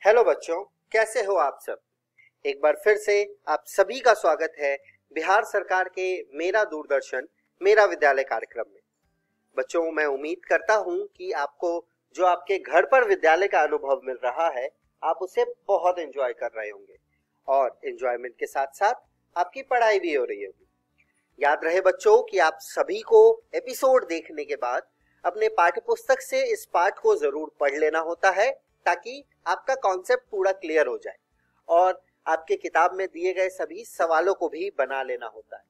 Hello बच्चों, कैसे हो आप सब। एक बार फिर से आप सभी का स्वागत है बिहार सरकार के मेरा दूरदर्शन मेरा विद्यालय कार्यक्रम में। बच्चों, मैं उम्मीद करता हूं कि आपको जो आपके घर पर विद्यालय का अनुभव मिल रहा है आप उसे बहुत एंजॉय कर रहे होंगे और एंजॉयमेंट के साथ साथ आपकी पढ़ाई भी हो रही होगी। याद रहे बच्चों कि आप सभी को एपिसोड देखने के बाद अपने पाठ्य पुस्तक से इस पाठ को जरूर पढ़ लेना होता है ताकि आपका कॉन्सेप्ट पूरा क्लियर हो जाए और आपके किताब में दिए गए सभी सवालों को भी बना लेना होता है।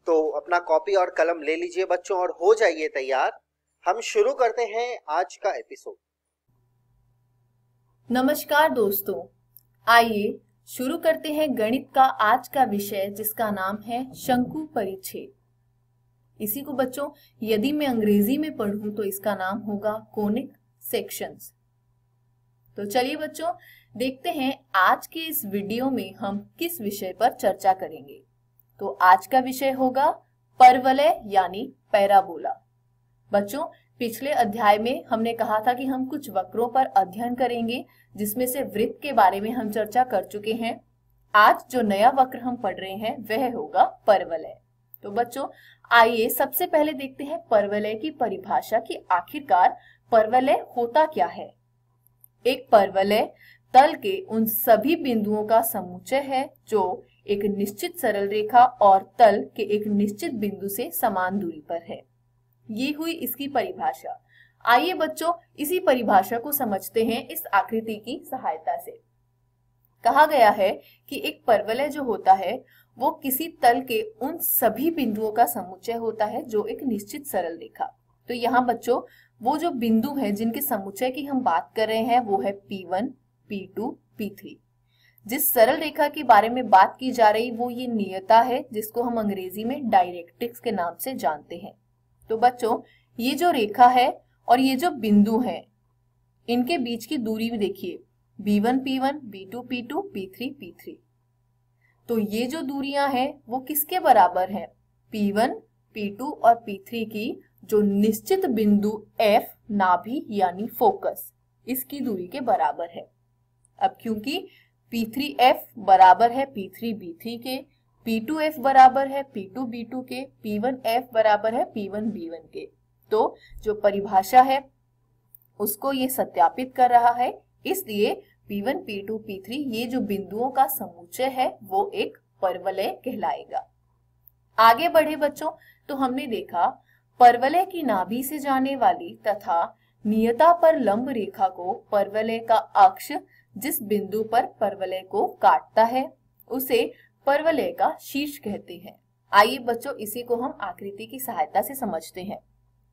तो अपना कॉपी और कलम ले लीजिए बच्चों और हो जाइए तैयार। हम शुरू करते हैं आज का एपिसोड। नमस्कार दोस्तों, आइए शुरू करते हैं गणित का आज का विषय जिसका नाम है शंकु परिच्छेद। इसी को बच्चों यदि मैं अंग्रेजी में पढ़ूं तो इसका नाम होगा कोनिक सेक्शंस। तो चलिए बच्चों देखते हैं आज के इस वीडियो में हम किस विषय पर चर्चा करेंगे। तो आज का विषय होगा परवलय यानी पैराबोला। बच्चों पिछले अध्याय में हमने कहा था कि हम कुछ वक्रों पर अध्ययन करेंगे जिसमें से वृत्त के बारे में हम चर्चा कर चुके हैं। आज जो नया वक्र हम पढ़ रहे हैं वह होगा परवलय। तो बच्चों आइए सबसे पहले देखते हैं परवलय की परिभाषा कि आखिरकार परवलय होता क्या है। एक परवलय तल के उन सभी बिंदुओं का समुच्चय है जो एक निश्चित सरल रेखा और तल के एक निश्चित बिंदु से समान दूरी पर है। ये हुई इसकी परिभाषा। आइए बच्चों इसी परिभाषा को समझते हैं इस आकृति की सहायता से। कहा गया है कि एक परवलय जो होता है वो किसी तल के उन सभी बिंदुओं का समुच्चय होता है जो एक निश्चित सरल रेखा। तो यहाँ बच्चों वो जो बिंदु हैं जिनके समुच्चय की हम बात कर रहे हैं वो है P1, P2, P3। जिस सरल रेखा के बारे में बात की जा रही वो ये नियता है जिसको हम अंग्रेजी में डायरेक्ट्रिक्स के नाम से जानते हैं। तो बच्चों ये जो रेखा है और ये जो बिंदु है इनके बीच की दूरी भी देखिए B1 P1, B2 P2, P3 P3। तो ये जो दूरियां हैं वो किसके बराबर हैं? P1, P2 और P3 की जो निश्चित बिंदु F नाभि यानी फोकस इसकी दूरी के बराबर है। अब क्योंकि P3F बराबर है P3B3 के, P2F बराबर है P2B2 के, P1F बराबर है P1B1 के, तो जो परिभाषा है उसको ये सत्यापित कर रहा है। इसलिए P1, P2, P3 ये जो बिंदुओं का समुच्चय है वो एक परवलय कहलाएगा। आगे बढ़े बच्चों तो हमने देखा परवलय की नाभि से जाने वाली तथा नियता पर लंब रेखा को परवलय का अक्ष जिस बिंदु पर परवलय को काटता है उसे परवलय का शीर्ष कहते हैं। आइए बच्चों इसी को हम आकृति की सहायता से समझते हैं।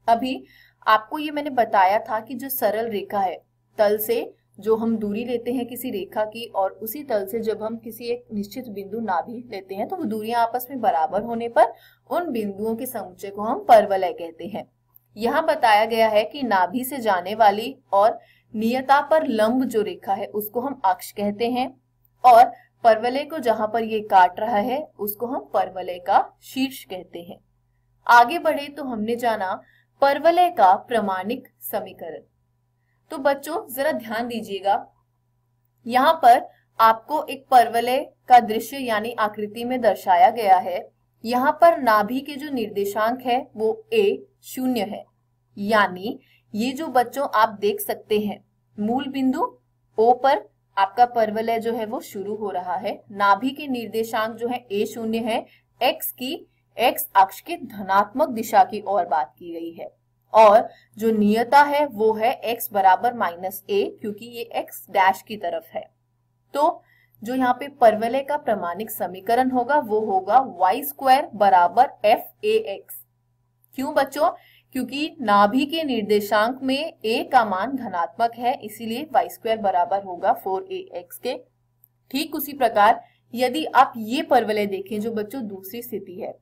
अभी आपको ये मैंने बताया था कि जो सरल रेखा है तल से जो हम दूरी लेते हैं किसी रेखा की और उसी तल से जब हम किसी एक निश्चित बिंदु नाभि लेते हैं तो वो दूरियां आपस में बराबर होने पर उन बिंदुओं के समुच्चय को हम परवलय कहते हैं। यहाँ बताया गया है कि नाभि से जाने वाली और नियता पर लंब जो रेखा है उसको हम अक्ष कहते हैं और परवलय को जहां पर ये काट रहा है उसको हम परवलय का शीर्ष कहते हैं। आगे बढ़े तो हमने जाना परवलय का प्रमाणिक समीकरण। तो बच्चों जरा ध्यान दीजिएगा, यहाँ पर आपको एक परवलय का दृश्य यानी आकृति में दर्शाया गया है। यहाँ पर नाभि के जो निर्देशांक है वो A0 है, यानी ये जो बच्चों आप देख सकते हैं मूल बिंदु O पर आपका परवलय जो है वो शुरू हो रहा है। नाभि के निर्देशांक जो है A0 है, x अक्ष के धनात्मक दिशा की ओर बात की गई है और जो नियता है वो है x बराबर -a क्योंकि ये x डैश की तरफ है। तो जो यहाँ पे परवलय का प्रमाणिक समीकरण होगा वो होगा y² बराबर f(ax)। क्यों बच्चों? क्योंकि नाभि के निर्देशांक में a का मान धनात्मक है इसीलिए y² बराबर होगा 4ax के। ठीक उसी प्रकार यदि आप ये परवलय देखें जो बच्चों दूसरी स्थिति है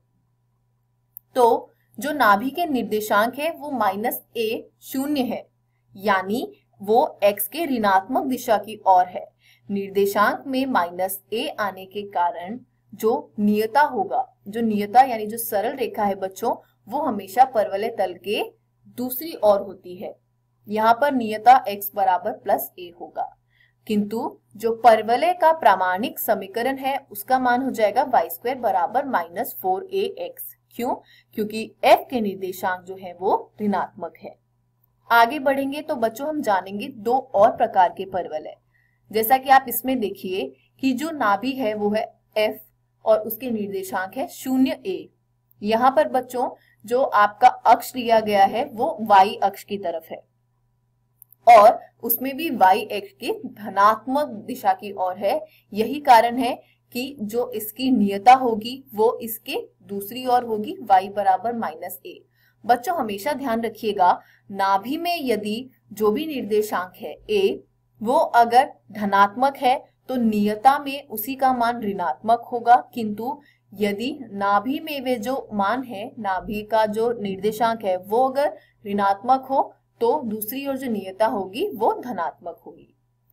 तो जो नाभि के निर्देशांक है वो -a0 है, यानी वो x के ऋणात्मक दिशा की ओर है। निर्देशांक में -a आने के कारण जो नियता होगा, जो नियता यानी जो सरल रेखा है बच्चों वो हमेशा परवलय तल के दूसरी ओर होती है। यहाँ पर नियता x बराबर +a होगा। किंतु जो परवलय का प्रामाणिक समीकरण है उसका मान हो जाएगा y² बराबर -4ax। क्यों? क्योंकि f के निर्देशांक जो है वो ऋणात्मक है। आगे बढ़ेंगे तो बच्चों हम जानेंगे दो और प्रकार के परवलय। जैसा कि आप इसमें देखिए कि जो नाभि है वो है f और उसके निर्देशांक है 0a। यहाँ पर बच्चों जो आपका अक्ष लिया गया है वो y अक्ष की तरफ है और उसमें भी y अक्ष की धनात्मक दिशा की ओर है। यही कारण है कि जो इसकी नियता होगी वो इसके दूसरी ओर होगी, y बराबर -a। बच्चों हमेशा ध्यान रखिएगा, नाभि में यदि जो भी निर्देशांक है a वो अगर धनात्मक है तो नियता में उसी का मान ऋणात्मक होगा, किंतु यदि नाभि में वे जो मान है, नाभि का जो निर्देशांक है वो अगर ऋणात्मक हो तो दूसरी ओर जो नियता होगी वो धनात्मक होगी।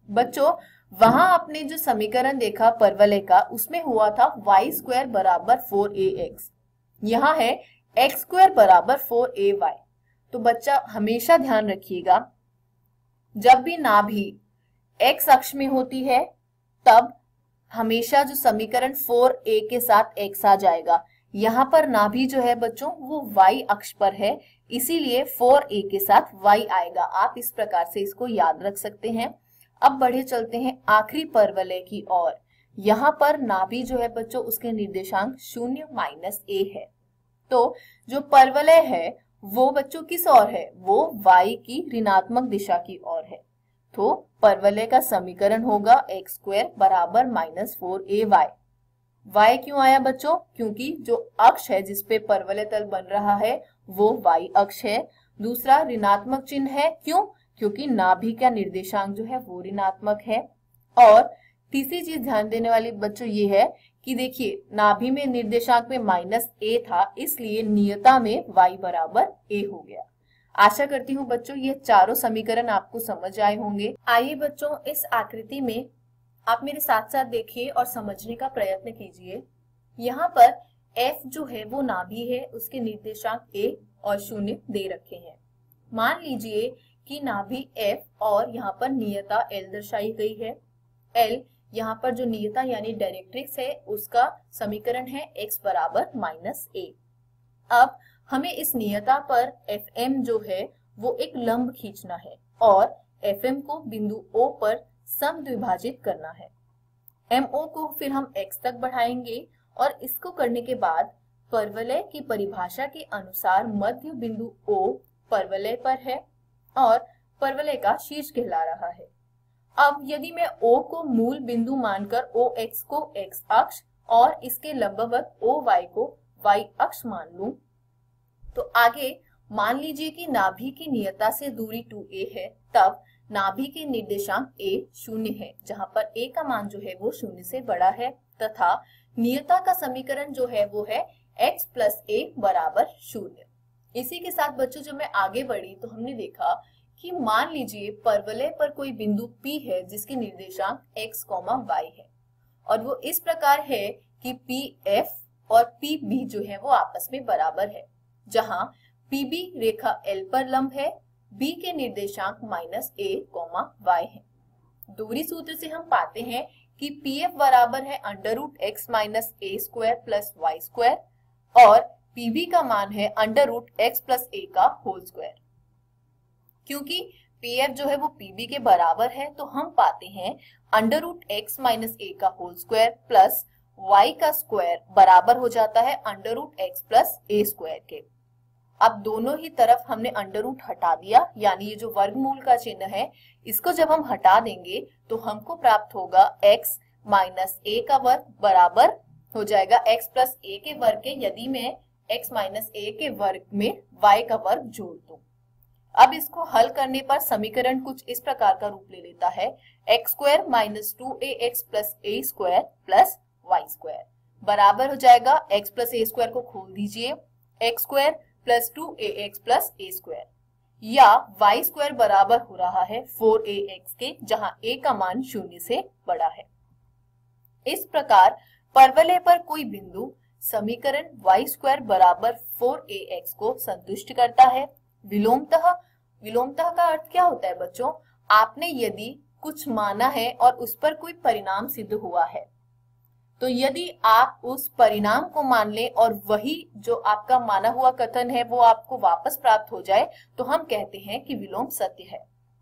बच्चों वहां आपने जो समीकरण देखा परवलय का उसमें हुआ था y² बराबर 4ax, यहाँ है x² बराबर 4ay। तो बच्चा हमेशा ध्यान रखिएगा, जब भी नाभि x अक्ष में होती है तब हमेशा जो समीकरण 4a के साथ x आ जाएगा। यहाँ पर नाभि जो है बच्चों वो y अक्ष पर है, इसीलिए 4a के साथ y आएगा। आप इस प्रकार से इसको याद रख सकते हैं। अब बढ़े चलते हैं आखिरी परवलय की ओर। यहाँ पर नाभि जो है बच्चों उसके निर्देशांक 0 - a है। तो जो परवलय है वो बच्चों किस ओर है? वो y की ऋणात्मक दिशा की ओर है। तो परवलय का समीकरण होगा x² बराबर -4ay। y क्यों आया बच्चों? क्योंकि जो अक्ष है जिसपे परवलय तल बन रहा है वो y अक्ष है। दूसरा ऋणात्मक चिन्ह है, क्यों? क्योंकि नाभि का निर्देशांक जो है वो ऋणात्मक है। और तीसरी चीज ध्यान देने वाली बच्चों ये है कि देखिए नाभि में निर्देशांक में -a था, इसलिए नियता में y बराबर a हो गया। आशा करती हूँ बच्चों ये चारों समीकरण आपको समझ आए होंगे। आइए बच्चों इस आकृति में आप मेरे साथ साथ देखिए और समझने का प्रयत्न कीजिए। यहाँ पर f जो है वो नाभि है, उसके निर्देशांक a और 0 दे रखे हैं। मान लीजिए कि नाभि f और यहाँ पर नियता l दर्शाई गई है। l यहाँ पर जो नियता यानी डायरेक्ट्रिक्स है उसका समीकरण है x बराबर -a। अब हमें इस नियता पर fm जो है वो एक लंब खींचना है और fm को बिंदु O पर समद्विभाजित करना है। MO को फिर हम x तक बढ़ाएंगे और इसको करने के बाद परवलय की परिभाषा के अनुसार मध्य बिंदु O परवलय पर है और परवलय का शीर्ष कहला रहा है। अब यदि मैं O को मूल बिंदु मानकर OX को x अक्ष और इसके लंबवत OY को y अक्ष मान लूं, तो आगे मान लीजिए कि नाभि की नियता से दूरी 2a है, तब नाभि के निर्देशांक a 0 है, जहां पर a का मान जो है वो 0 से बड़ा है, तथा नियता का समीकरण जो है वो है x + a बराबर 0। इसी के साथ बच्चों जब मैं आगे बढ़ी तो हमने देखा कि मान लीजिए परवलय पर कोई बिंदु P है जिसके निर्देशांक x, y है और वो इस प्रकार है कि PF और PB जो है वो आपस में बराबर है, जहां PB रेखा L पर लंब है, B के निर्देशांक -a, y है। दूरी सूत्र से हम पाते हैं कि PF बराबर है √x - a² + y² और PB का मान है √x + a का होल स्क्वायर। क्योंकि PF जो है वो PB के बराबर है तो हम पाते हैं √x - a का होल स्क्वायर प्लस y का स्क्वायर बराबर हो जाता है √x + a² के। अब दोनों ही तरफ हमने √ हटा दिया, यानी ये जो वर्गमूल का चिन्ह है इसको जब हम हटा देंगे तो हमको प्राप्त होगा x - a का वर्ग बराबर हो जाएगा x + a के वर्ग के, यदि मैं x - a के वर्ग में y का वर्ग जोड़ दूं। अब इसको हल करने पर समीकरण कुछ इस प्रकार का रूप ले लेता है x² - 2ax + a² + y² बराबर हो जाएगा x + a² को खोल दीजिए, x² + 2ax + a² या y² बराबर हो रहा है 4ax के, जहां a का मान 0 से बड़ा है। इस प्रकार परवलय पर कोई बिंदु समीकरण y² बराबर 4ax को संतुष्ट करता है। विलोमतः का अर्थ क्या होता है बच्चों? आपने यदि कुछ माना है और उस पर कोई परिणाम सिद्ध हुआ है, तो यदि आप उस परिणाम को मान लें और वही जो आपका माना हुआ कथन है वो आपको वापस प्राप्त हो जाए, तो हम कहते हैं कि विलोम सत्य है।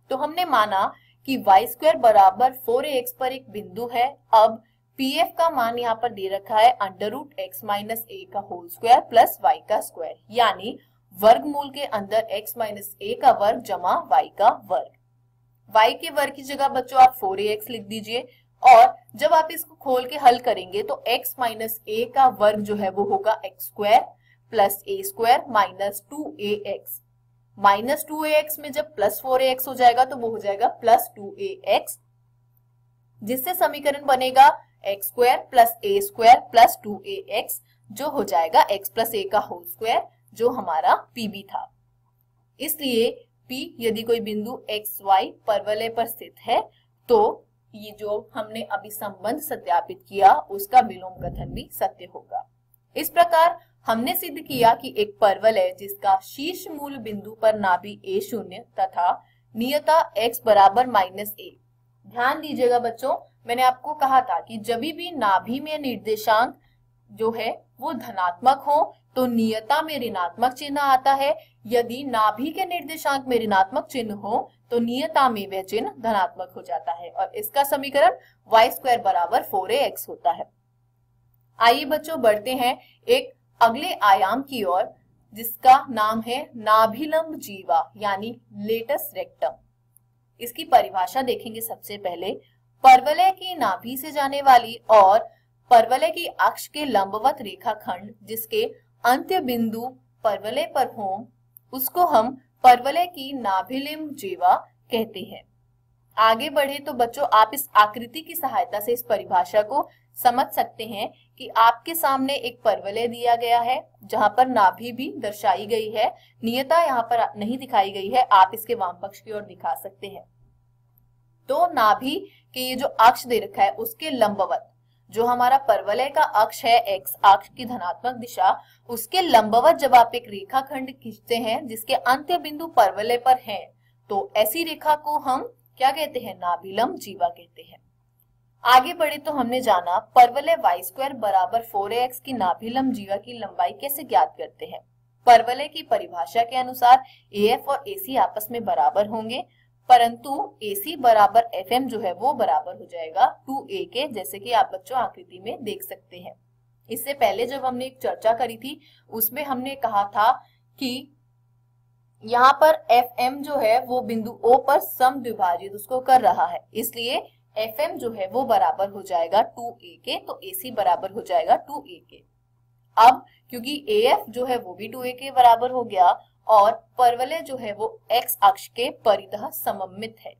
तो हमने माना कि y² बराबर 4ax पर एक बिंदु है। अब pf का मान यहाँ पर दे रखा है √x माइनस a का होल स्क्वायर प्लस y का स्क्वायर, यानी वर्गमूल के अंदर x माइनस a का वर्ग जमा y का वर्ग। y के वर्ग की जगह बच्चों आप 4ax लिख दीजिए, और जब आप इसको खोल के हल करेंगे तो x माइनस a का वर्ग जो है वो होगा x² plus a² minus 2ax। Minus 2ax में जब प्लस 4ax हो जाएगा तो वो हो जाएगा प्लस 2ax, जिससे समीकरण बनेगा x² plus a² plus 2ax, जो हो जाएगा x प्लस a का होल स्क्वायर, जो हमारा pb था। इसलिए p यदि कोई बिंदु xy परवलय पर स्थित है तो ये जो हमने अभी संबंध सत्यापित किया उसका विलोम कथन भी सत्य होगा। इस प्रकार हमने सिद्ध किया कि एक परवलय जिसका शीर्ष मूल बिंदु पर नाभि a0 तथा नियता x बराबर माइनस a। ध्यान दीजिएगा बच्चों, मैंने आपको कहा था कि जब भी नाभि में निर्देशांक जो है वो धनात्मक हो तो नियता में ऋणात्मक चिन्ह आता है, यदि नाभि के निर्देशांक में ऋणात्मक चिन्ह हो तो नियता में वह चिन्ह धनात्मक हो जाता है, और इसका समीकरण y² बराबर 4ax होता है। आइए बच्चों बढ़ते हैं एक अगले आयाम की ओर, जिसका नाम है नाभिलंब जीवा यानी लेटस रेक्टम। इसकी परिभाषा देखेंगे। सबसे पहले परवलय की नाभि से जाने वाली और परवलय की अक्ष के लंबवत रेखाखंड जिसके अंत्य बिंदु परवलय पर हो उसको हम परवलय की नाभिलंब जीवा कहते हैं। आगे बढ़े तो बच्चों आप इस आकृति की सहायता से इस परिभाषा को समझ सकते हैं कि आपके सामने एक परवलय दिया गया है जहां पर नाभि भी दर्शाई गई है, नियता यहाँ पर नहीं दिखाई गई है, आप इसके वाम पक्ष की ओर दिखा सकते हैं। तो नाभि के ये जो अक्ष दे रखा है उसके लंबवत जो हमारा परवलय का अक्ष है x अक्ष की धनात्मक दिशा, उसके लंबवत जब आप एक रेखाखंड खींचते हैं जिसके अंत्य बिंदु परवलय पर है तो ऐसी रेखा को हम क्या कहते हैं? नाभिलंब जीवा कहते हैं। आगे बढ़े तो हमने जाना परवलय y² बराबर 4ax की नाभिलंब जीवा की लंबाई कैसे ज्ञात करते हैं। परवलय की परिभाषा के अनुसार AF और AC आपस में बराबर होंगे, परंतु AC बराबर FM जो है वो बराबर हो जाएगा 2a के, जैसे कि आप बच्चों आकृति में देख सकते हैं। इससे पहले जब हमने एक चर्चा करी थी उसमें हमने कहा था कि यहाँ पर FM जो है वो बिंदु O पर समद्विभाजित उसको कर रहा है, इसलिए FM जो है वो बराबर हो जाएगा 2a के, तो AC बराबर हो जाएगा 2a के। अब क्योंकि AF जो है वो भी 2a के बराबर हो गया और परवलय जो है वो x अक्ष के परितः सममित है,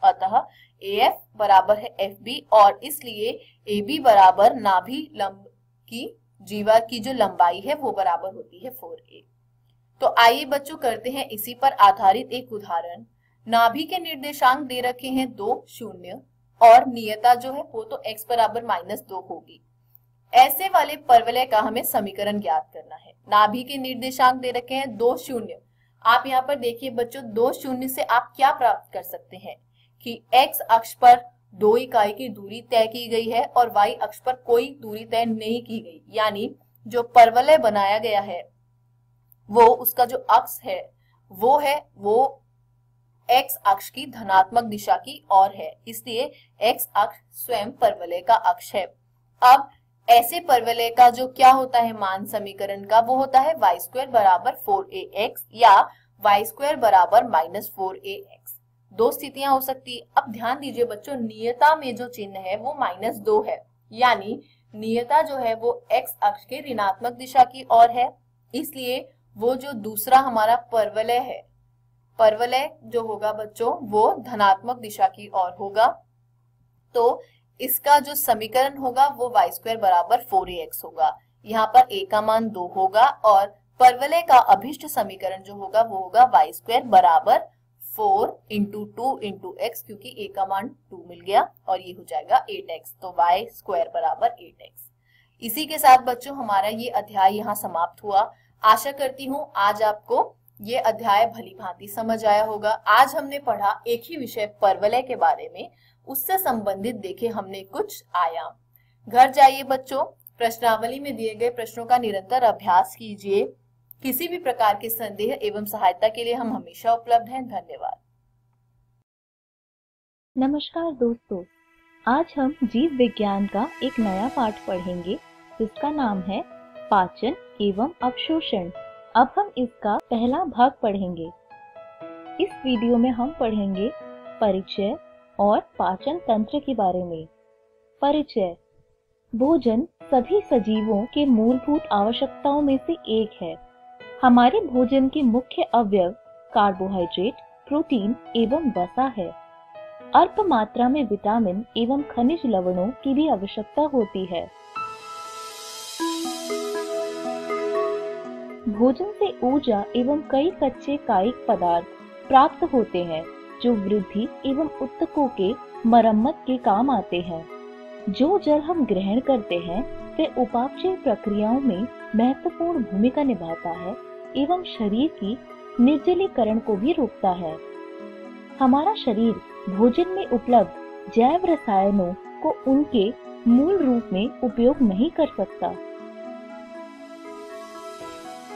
अतः AF बराबर है FB और इसलिए AB बराबर नाभिलंब की जीवा की जो लंबाई है वो बराबर होती है 4a। तो आइए बच्चों करते हैं इसी पर आधारित एक उदाहरण। नाभि के निर्देशांक दे रखे हैं 2, 0 और नियता जो है वो तो x बराबर -2 होगी। ऐसे वाले परवलय का हमें समीकरण ज्ञात करना है। नाभि के निर्देशांक दे रखे हैं 2, 0। आप यहाँ पर देखिए बच्चों 2, 0 से आप क्या प्राप्त कर सकते हैं कि x अक्ष पर 2 इकाई की दूरी तय की गई है और y अक्ष पर कोई दूरी तय नहीं की गई, यानी जो परवलय बनाया गया है वो उसका जो अक्ष है वो x अक्ष की धनात्मक दिशा की ओर है, इसलिए x अक्ष स्वयं परवलय का अक्ष है। अब ऐसे परवलय का जो क्या होता है मान समीकरण का, वो होता है y² बराबर 4ax या y² बराबर -4ax। दो स्थितियां हो सकती है। अब ध्यान दीजिए बच्चों, नियता में जो चिन्ह है वो -2 है, यानी नियता जो है वो x अक्ष के ऋणात्मक दिशा की ओर है, इसलिए वो जो दूसरा हमारा परवलय है, परवलय जो होगा बच्चों वो धनात्मक दिशा की ओर होगा। तो इसका जो समीकरण होगा वो y² बराबर 4ax होगा। यहाँ पर a का मान 2 होगा और परवलय का अभिष्ट समीकरण जो होगा वो होगा y² बराबर 4 × 2 × x, क्योंकि a का मान 2 मिल गया और ये हो जाएगा 8x, तो y² बराबर 8x। इसी के साथ बच्चों हमारा ये अध्याय यहाँ समाप्त हुआ। आशा करती हूँ आज आपको ये अध्याय भली भांति समझ आया होगा। आज हमने पढ़ा एक ही विषय परवलय के बारे में, उससे संबंधित देखे हमने कुछ आयाम। घर जाइए बच्चों, प्रश्नावली में दिए गए प्रश्नों का निरंतर अभ्यास कीजिए। किसी भी प्रकार के संदेह एवं सहायता के लिए हम हमेशा उपलब्ध हैं। धन्यवाद। नमस्कार दोस्तों, आज हम जीव विज्ञान का एक नया पाठ पढ़ेंगे जिसका नाम है पाचन एवं अवशोषण। अब हम इसका पहला भाग पढ़ेंगे। इस वीडियो में हम पढ़ेंगे परिचय और पाचन तंत्र के बारे में। परिचय। भोजन सभी सजीवों के मूलभूत आवश्यकताओं में से एक है। हमारे भोजन के मुख्य अवयव कार्बोहाइड्रेट, प्रोटीन एवं वसा है। अल्प मात्रा में विटामिन एवं खनिज लवणों की भी आवश्यकता होती है। भोजन से ऊर्जा एवं कई कच्चे कायिक पदार्थ प्राप्त होते हैं जो वृद्धि एवं ऊतकों के मरम्मत के काम आते हैं। जो जल हम ग्रहण करते हैं वह उपापचय प्रक्रियाओं में महत्वपूर्ण भूमिका निभाता है एवं शरीर की निर्जलीकरण को भी रोकता है। हमारा शरीर भोजन में उपलब्ध जैव रसायनों को उनके मूल रूप में उपयोग नहीं कर सकता।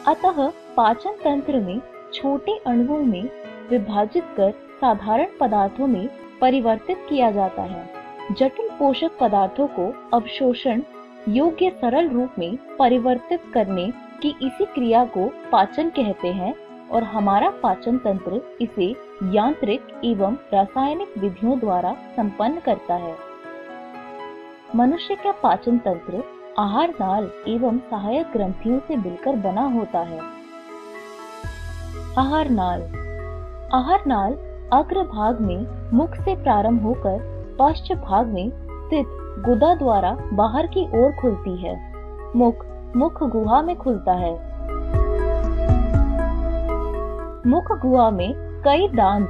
अतः पाचन तंत्र में छोटे अणुओं में विभाजित कर साधारण पदार्थों में परिवर्तित किया जाता है। जटिल पोषक पदार्थों को अवशोषण योग्य सरल रूप में परिवर्तित करने की इसी क्रिया को पाचन कहते हैं और हमारा पाचन तंत्र इसे यांत्रिक एवं रासायनिक विधियों द्वारा संपन्न करता है। मनुष्य का पाचन तंत्र आहार नाल एवं सहायक ग्रंथियों से मिलकर बना होता है। आहार नाल। आहार नाल अग्र भाग में मुख से प्रारंभ होकर पश्च भाग में स्थित गुदा द्वारा बाहर की ओर खुलती है। मुख गुहा में खुलता है। मुख गुहा में कई दांत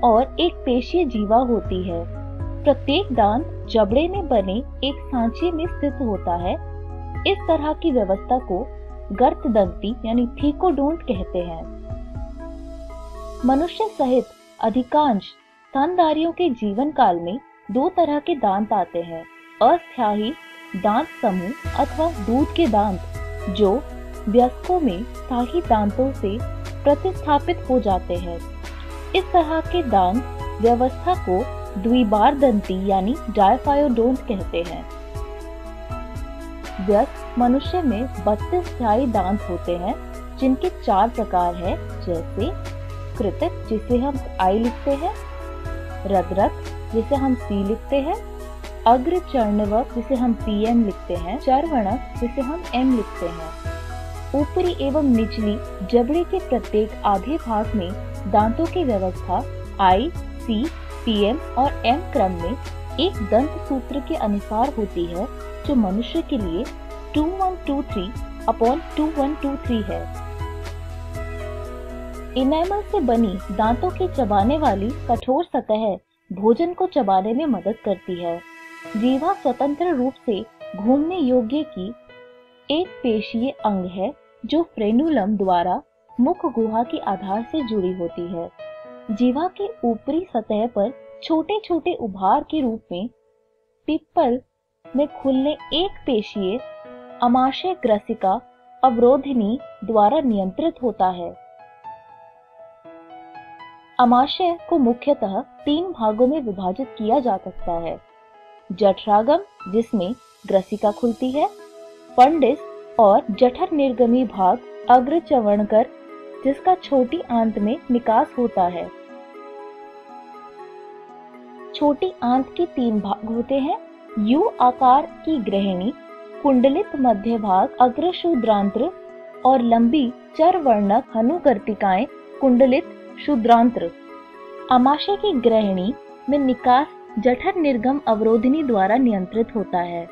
और एक पेशीय जीवा होती है। प्रत्येक दांत जबड़े में बने एक सांचे में स्थित होता है। इस तरह की व्यवस्था को गर्तदंती यानी थीकोडोंट कहते हैं। मनुष्य सहित अधिकांश स्तनधारियों के जीवन काल में दो तरह के दांत आते हैं। अस्थायी दांत समूह अथवा दूध के दांत, जो वयस्कों में स्थायी दांतों से प्रतिस्थापित हो जाते हैं। इस तरह के दांत व्यवस्था को द्विबारदंती यानी डायफायोडोंट कहते हैं। वयस्क मनुष्य में 32 स्थायी दांत होते हैं जिनके 4 प्रकार हैं, जैसे कृतक जिसे हम आई लिखते हैं, रद्रक जिसे हम सी लिखते हैं, अग्र चर्णवक जिसे हम PM लिखते हैं, चर्वणक जिसे हम M लिखते हैं। ऊपरी एवं निचली जबड़े के प्रत्येक आधे भाग में दांतों की व्यवस्था I, C, PM और M क्रम में एक दंत सूत्र के अनुसार होती है, जो मनुष्य के लिए 2123/2123 है। इनेमल से बनी दांतों की चबाने वाली कठोर सतह भोजन को चबाने में मदद करती है। जीवा स्वतंत्र रूप से घूमने योग्य की एक पेशीय अंग है जो फ्रेनुलम द्वारा मुख गुहा के आधार से जुड़ी होती है। जीवा के ऊपरी सतह पर छोटे छोटे उभार के रूप में पिप्पल में खुलने एक पेशीय अमाशय ग्रसिका अवरोधिनी द्वारा नियंत्रित होता है। अमाशय को मुख्यतः 3 भागों में विभाजित किया जा सकता है। जठरागम जिसमें ग्रसिका खुलती है, पंडिस और जठर निर्गमी भाग अग्र चवणकर जिसका छोटी आंत में निकास होता है। छोटी आंत के 3 भाग होते हैं। यू आकार की ग्रहणी, कुंडलित मध्य भाग अग्र शूद्रांत्र और लंबी चरवर्णक हनुगर्तिकाएं कुंडलित शूद्रांत्र। अमाशय की ग्रहणी में निकास जठर निर्गम अवरोधिनी द्वारा नियंत्रित होता है।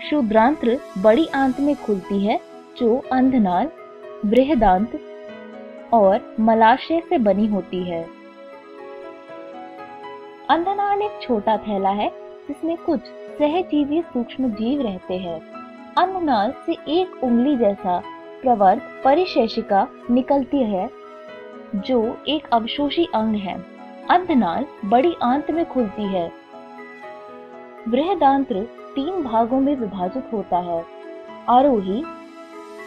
शूद्रांत्र बड़ी आंत में खुलती है जो अंधनाल, बृहदांत और मलाशय से बनी होती है। अंधनाल एक छोटा थैला है जिसमें कुछ सहजीवी सूक्ष्म जीव रहते हैं। अंधनाल से एक उंगली जैसा प्रवर्त परिशेषिका निकलती है जो एक अवशोषी अंग है। अंधनाल बड़ी आंत में खुलती है। बृहदांत्र 3 भागों में विभाजित होता है, आरोही,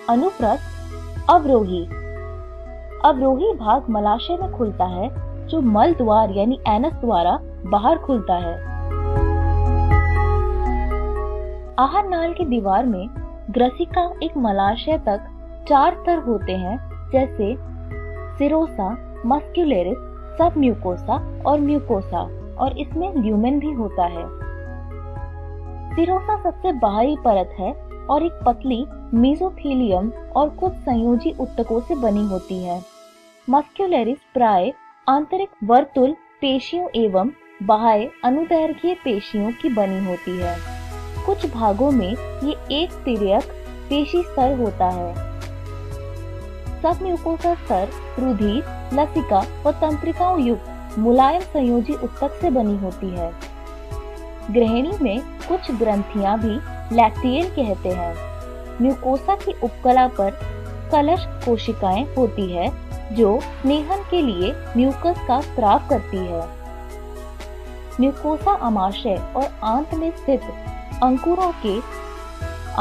अनुप्रस्थ, अवरोही। अवरोही भाग मलाशय में खुलता है जो मल द्वार यानी एनस द्वारा बाहर खुलता है। आहार नाल की दीवार में ग्रसिका एक मलाशय तक 4 स्तर होते हैं, जैसे सिरोसा, मस्क्युलेरिस, सब म्यूकोसा और म्यूकोसा, और इसमें ल्यूमेन भी होता है। सिरोसा सबसे बाहरी परत है और एक पतली मेसोथेलियम और कुछ संयोजी ऊतकों से बनी होती है। मस्क्युलेरिस प्राय आंतरिक वर्तुल पेशियों एवं बाह्य अनुदैर्घ्य पेशियों की बनी होती है। कुछ भागों में ये एक तिर्यक पेशी स्तर होता है। सब म्यूकोसा स्तर रुधिर, लसिका व तंत्रिकाओं युक्त मुलायम संयोजी ऊतक से बनी होती है। ग्रहणी में कुछ ग्रंथियां भी लैक्टियल कहते हैं। म्यूकोसा की उपकला पर कलश कोशिकाएं होती है जो स्नेहन के लिए म्यूकस का स्राव करती है। म्यूकोसा अमाशय और आंत में स्थित अंकुरों के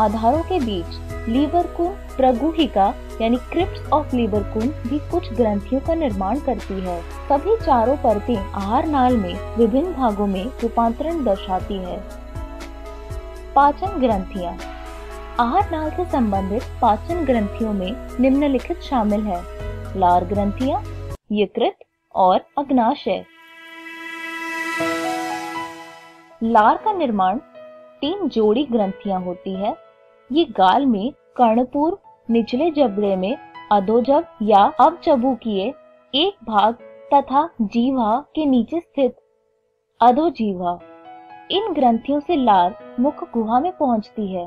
आधारों के बीच लीवरकुन प्रगुहिका यानी क्रिप्स ऑफ लीवरकुन भी कुछ ग्रंथियों का निर्माण करती है। सभी चारों परतें आहार नाल में विभिन्न भागों में रूपांतरण दर्शाती है। पाचन ग्रंथियां। आहार नाल से संबंधित पाचन ग्रंथियों में निम्नलिखित शामिल है: लार ग्रंथियां, यकृत और अग्नाशय। लार का निर्माण 3 जोड़ी ग्रंथियां होती है। ये गाल में कर्णपूर्व निचले जबड़े में अधोजब या अवचबुकीय एक भाग तथा जीवा के नीचे स्थित अधोजीवा। इन ग्रंथियों से लार मुख गुहा में पहुंचती है।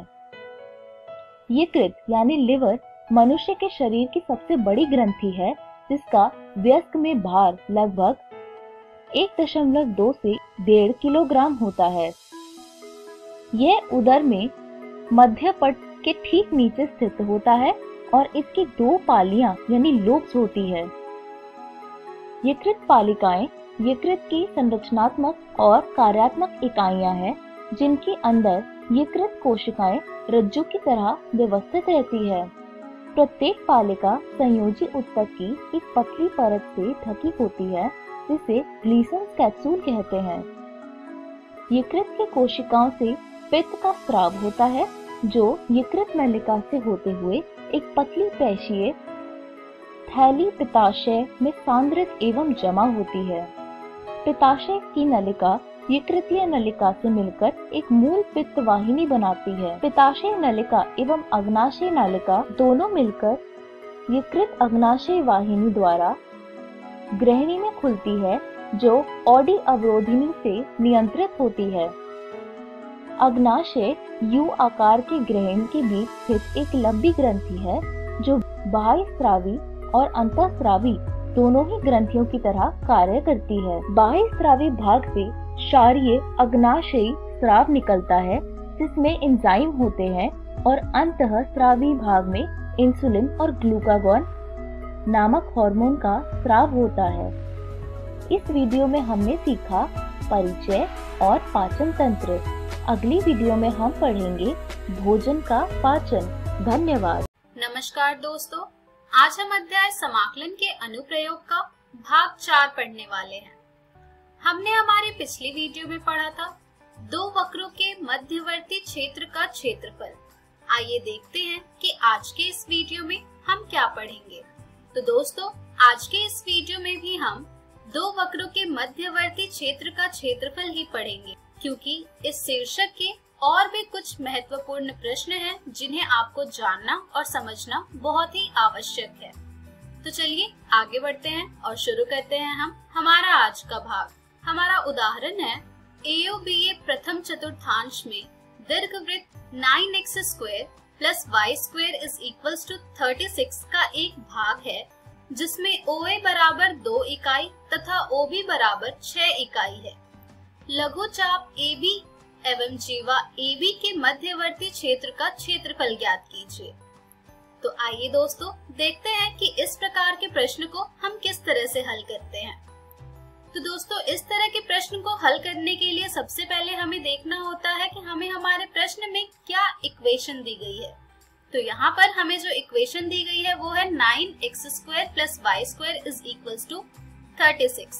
यकृत यानी लिवर मनुष्य के शरीर की सबसे बड़ी ग्रंथि है, जिसका वयस्क में भार लगभग 1.2 से 1.5 किलोग्राम होता है। यह उदर में मध्य पट के ठीक नीचे स्थित होता है और इसकी 2 पालियां यानी लोब्स होती है। यकृत पालिकाएं यकृत की संरचनात्मक और कार्यात्मक इकाइयां हैं, जिनके अंदर यकृत कोशिकाएं रज्जु की तरह व्यवस्थित रहती है। प्रत्येक पालिका संयोजी ऊतक की एक पतली परत से ढकी होती है, जिसे ग्लीसन कैप्सूल कहते हैं। यकृत की कोशिकाओं से पित्त का स्राव होता है, जो यकृत नलिका से होते हुए एक पतली पेशीय थैली पित्ताशय में सांद्रित एवं जमा होती है। पित्ताशय की नलिका यकृतीय नलिका से मिलकर एक मूल पित्त वाहिनी बनाती है। पित्ताशय नलिका एवं अग्नाशय नलिका दोनों मिलकर यकृत अग्नाशय वाहिनी द्वारा ग्रहणी में खुलती है, जो ऑडी अवरोधिनी से नियंत्रित होती है। अग्नाशय यू आकार के ग्रहण के बीच स्थित एक लंबी ग्रंथि है, जो बाह्य स्रावी और अंतःस्रावी दोनों ही ग्रंथियों की तरह कार्य करती है। बाह्य स्रावी भाग से क्षारीय अग्नाशयी स्राव निकलता है, जिसमें एंजाइम होते हैं, और अंतःस्रावी भाग में इंसुलिन और ग्लूकागॉन नामक हार्मोन का स्राव होता है। इस वीडियो में हमने सीखा परिचय और पाचन तंत्र। अगली वीडियो में हम पढ़ेंगे भोजन का पाचन। धन्यवाद। नमस्कार दोस्तों, आज हम अध्याय समाकलन के अनुप्रयोग का भाग 4 पढ़ने वाले हैं। हमने हमारे पिछली वीडियो में पढ़ा था 2 वक्रों के मध्यवर्ती क्षेत्र का क्षेत्रफल। आइए देखते हैं कि आज के इस वीडियो में हम क्या पढ़ेंगे। तो दोस्तों, आज के इस वीडियो में भी हम 2 वक्रों के मध्यवर्ती क्षेत्र का क्षेत्रफल ही पढ़ेंगे, क्योंकि इस शीर्षक के और भी कुछ महत्वपूर्ण प्रश्न हैं जिन्हें आपको जानना और समझना बहुत ही आवश्यक है। तो चलिए आगे बढ़ते हैं और शुरू करते हैं हम हमारा आज का भाग। हमारा उदाहरण है AOBA प्रथम चतुर्थांश में दीर्घवृत्त 9x² + y² = 36 का एक भाग है, जिसमें OA बराबर 2 इकाई तथा OB बराबर 6 इकाई है। लघुचाप AB एवं जीवा AB के मध्यवर्ती क्षेत्र का क्षेत्रफल ज्ञात कीजिए। तो आइए दोस्तों देखते हैं कि इस प्रकार के प्रश्न को हम किस तरह से हल करते हैं। तो दोस्तों इस तरह के प्रश्न को हल करने के लिए सबसे पहले हमें देखना होता है कि हमें हमारे प्रश्न में क्या इक्वेशन दी गई है। तो यहाँ पर हमें जो इक्वेशन दी गई है वो है 9x² + y² = 36।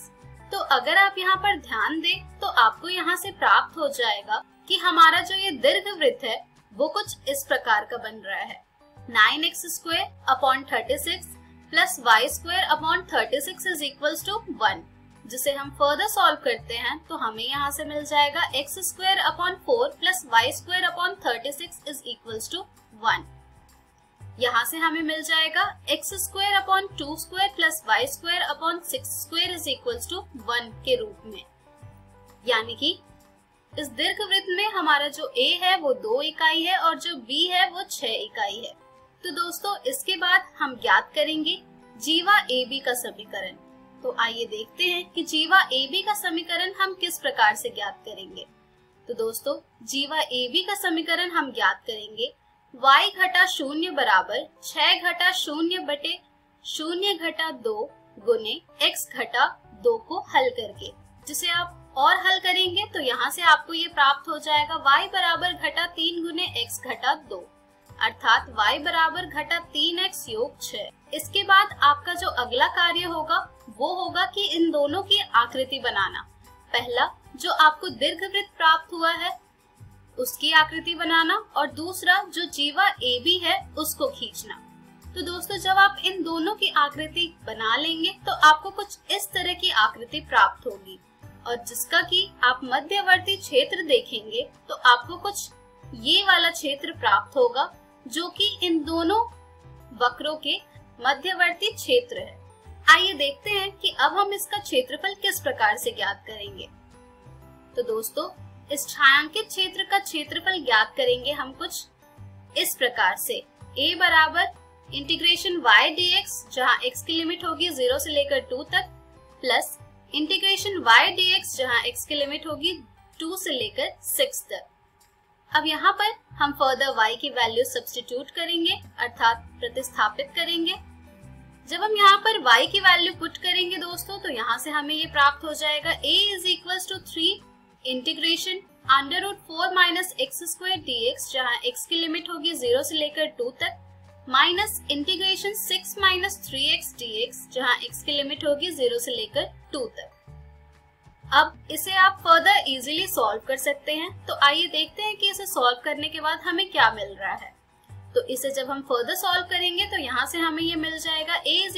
तो अगर आप यहाँ पर ध्यान दें तो आपको यहाँ से प्राप्त हो जाएगा कि हमारा जो ये दीर्घवृत्त है वो कुछ इस प्रकार का बन रहा है। 9x² / 36 + y² / 36 = 1, जिसे हम फर्दर सॉल्व करते हैं तो हमें यहाँ से मिल जाएगा x² / 4 + y² / 36 = 1। यहाँ से हमें मिल जाएगा x² / 2² + y² / 6² = 1 के रूप में। यानी कि इस दीर्घवृत्त में हमारा जो a है वो 2 इकाई है और जो b है वो 6 इकाई है। तो दोस्तों इसके बाद हम ज्ञात करेंगे जीवा AB का समीकरण। तो आइए देखते हैं कि जीवा AB का समीकरण हम किस प्रकार से ज्ञात करेंगे। तो दोस्तों जीवा AB का समीकरण हम ज्ञात करेंगे y घटा 0 बराबर 6 घटा 0 बटे 0 घटा 2 गुने x घटा 2 को हल करके, जिसे आप और हल करेंगे तो यहाँ से आपको ये प्राप्त हो जाएगा y बराबर घटा 3 गुने x घटा 2, अर्थात y बराबर घटा 3x योग 6। इसके बाद आपका जो अगला कार्य होगा वो होगा कि इन दोनों की आकृति बनाना। पहला जो आपको दीर्घवृत्त प्राप्त हुआ है उसकी आकृति बनाना और दूसरा जो जीवा AB है उसको खींचना। तो दोस्तों जब आप इन दोनों की आकृति बना लेंगे तो आपको कुछ इस तरह की आकृति प्राप्त होगी और जिसका कि आप मध्यवर्ती क्षेत्र देखेंगे तो आपको कुछ ये वाला क्षेत्र प्राप्त होगा जो कि इन दोनों वक्रों के मध्यवर्ती क्षेत्र है। आइए देखते हैं कि अब हम इसका क्षेत्रफल किस प्रकार से ज्ञात करेंगे। तो दोस्तों इस छायांकित क्षेत्र का क्षेत्रफल ज्ञात करेंगे हम कुछ इस प्रकार से। a बराबर इंटीग्रेशन y dx जहाँ x की लिमिट होगी 0 से लेकर 2 तक प्लस इंटीग्रेशन y dx जहाँ x की लिमिट होगी 2 से लेकर 6 तक। अब यहाँ पर हम फर्दर y की वैल्यू सब्स्टिट्यूट करेंगे अर्थात प्रतिस्थापित करेंगे। जब हम यहाँ पर y की वैल्यू पुट करेंगे दोस्तों तो यहाँ से हमें ये प्राप्त हो जाएगा a = 3 इंटीग्रेशन √4 - x² dx जहाँ x की लिमिट होगी 0 से लेकर 2 तक माइनस इंटीग्रेशन 6 - 3x dx जहाँ x की लिमिट होगी 0 से लेकर 2 तक। अब इसे आप फर्दर इजीली सॉल्व कर सकते हैं। तो आइए देखते हैं कि इसे सॉल्व करने के बाद हमें क्या मिल रहा है। तो इसे जब हम फर्दर सॉल्व करेंगे तो यहाँ से हमें ये मिल जाएगा a =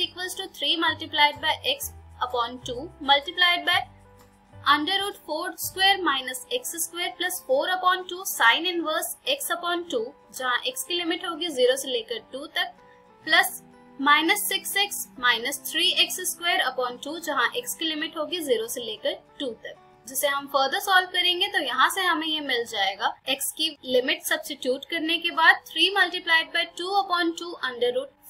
3 × x / 2 × √4² - x² + 4/2 sin inverse x/2 जहाँ x की लिमिट होगी 0 से लेकर 2 तक प्लस -6x - 3x² जहाँ x की लिमिट होगी 0 से लेकर 2 तक, जिसे हम फर्दर सॉल्व करेंगे तो यहाँ से हमें ये मिल जाएगा x की लिमिट सब्स्टिट्यूट करने के बाद 3 × 2/2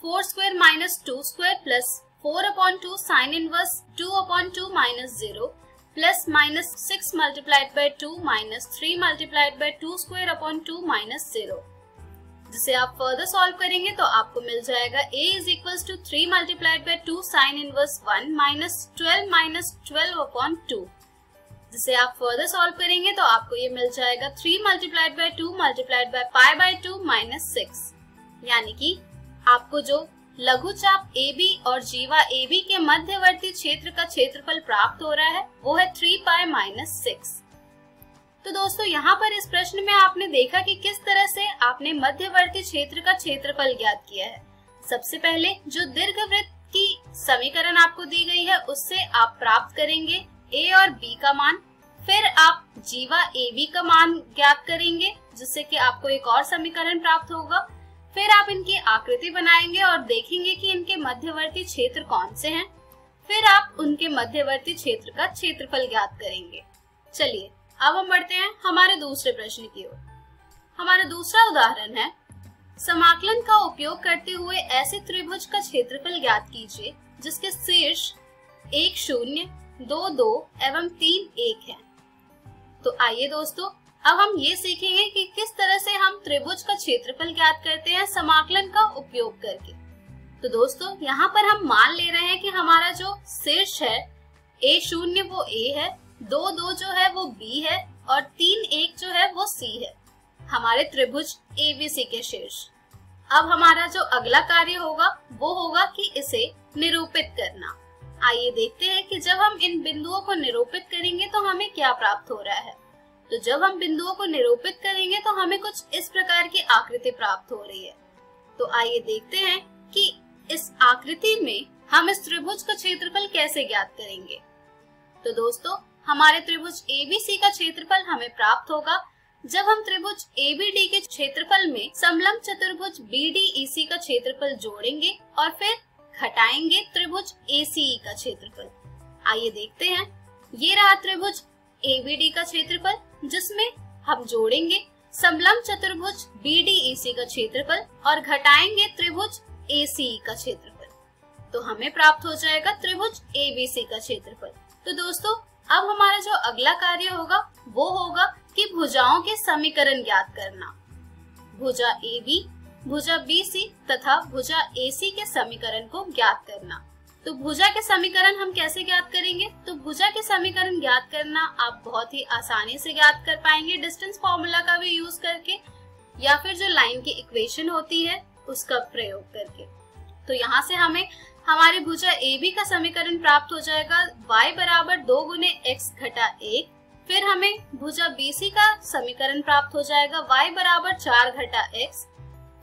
√4² - 2² प्लस 4/2 sin इनवर्स 2/2 - 0 प्लस -6 × 2 - 3 × 2² - 0, जिसे आप फर्दर सॉल्व करेंगे तो आपको मिल जाएगा a = 3 × 2 sin इनवर्स 1 -12 - 12/2, जिसे आप फर्दर सॉल्व करेंगे तो आपको ये मिल जाएगा 3 × 2 × π/2 - 6। यानी कि आपको जो लघुचाप AB और जीवा AB के मध्यवर्ती क्षेत्र का क्षेत्रफल प्राप्त हो रहा है वो है 3π - 6। तो दोस्तों यहाँ पर इस प्रश्न में आपने देखा कि किस तरह से आपने मध्यवर्ती क्षेत्र का क्षेत्रफल ज्ञात किया है। सबसे पहले जो दीर्घवृत्त की समीकरण आपको दी गई है उससे आप प्राप्त करेंगे a और b का मान, फिर आप जीवा AB का मान ज्ञात करेंगे जिससे कि आपको एक और समीकरण प्राप्त होगा। फिर आप इनकी आकृति बनाएंगे और देखेंगे कि इनके मध्यवर्ती क्षेत्र कौन से हैं। फिर आप उनके मध्यवर्ती क्षेत्र का क्षेत्रफल ज्ञात करेंगे। चलिए अब हम बढ़ते हैं हमारे दूसरे प्रश्न की ओर। हमारा दूसरा उदाहरण है, समाकलन का उपयोग करते हुए ऐसे त्रिभुज का क्षेत्रफल ज्ञात कीजिए जिसके शीर्ष 1 0, 2 2 एवं 3 1 है। तो आइए दोस्तों अब हम ये सीखेंगे कि किस तरह से हम त्रिभुज का क्षेत्रफल ज्ञात करते हैं समाकलन का उपयोग करके। तो दोस्तों यहाँ पर हम मान ले रहे हैं कि हमारा जो शीर्ष है A0 वो A है, 2 जो है वो B है और 3 1 जो है वो C है, हमारे त्रिभुज ABC के शीर्ष। अब हमारा जो अगला कार्य होगा वो होगा कि इसे निरूपित करना। आइए देखते हैं कि जब हम इन बिंदुओं को निरूपित करेंगे तो हमें क्या प्राप्त हो रहा है। तो जब हम बिंदुओं को निरूपित करेंगे तो हमें कुछ इस प्रकार की आकृति प्राप्त हो रही है। तो आइए देखते हैं कि इस आकृति में हम इस त्रिभुज का क्षेत्रफल कैसे ज्ञात करेंगे। तो दोस्तों हमारे त्रिभुज ABC का क्षेत्रफल हमें प्राप्त होगा जब हम त्रिभुज ABD के क्षेत्रफल में समलंब चतुर्भुज BDEC का क्षेत्रफल जोड़ेंगे और फिर घटाएंगे त्रिभुज ACE का क्षेत्रफल। आइए देखते हैं, ये रहा त्रिभुज ABD का क्षेत्रफल जिसमें हम जोड़ेंगे समलंब चतुर्भुज BDEC का क्षेत्रफल और घटाएंगे त्रिभुज ACE का क्षेत्रफल। तो हमें प्राप्त हो जाएगा त्रिभुज ABC का क्षेत्रफल। तो दोस्तों अब हमारा जो अगला कार्य होगा वो होगा कि भुजाओं के समीकरण ज्ञात करना। भुजा AB, भुजा BC तथा भुजा AC के समीकरण को ज्ञात करना। तो भुजा के समीकरण हम कैसे ज्ञात करेंगे? तो भुजा के समीकरण ज्ञात करना आप बहुत ही आसानी से ज्ञात कर पाएंगे डिस्टेंस फॉर्मूला का भी यूज करके या फिर जो लाइन की इक्वेशन होती है उसका प्रयोग करके। तो यहाँ से हमें हमारी भुजा AB का समीकरण प्राप्त हो जाएगा y बराबर 2 गुने x घटा 1। फिर हमें भुजा BC का समीकरण प्राप्त हो जाएगा y बराबर 4 घटा x।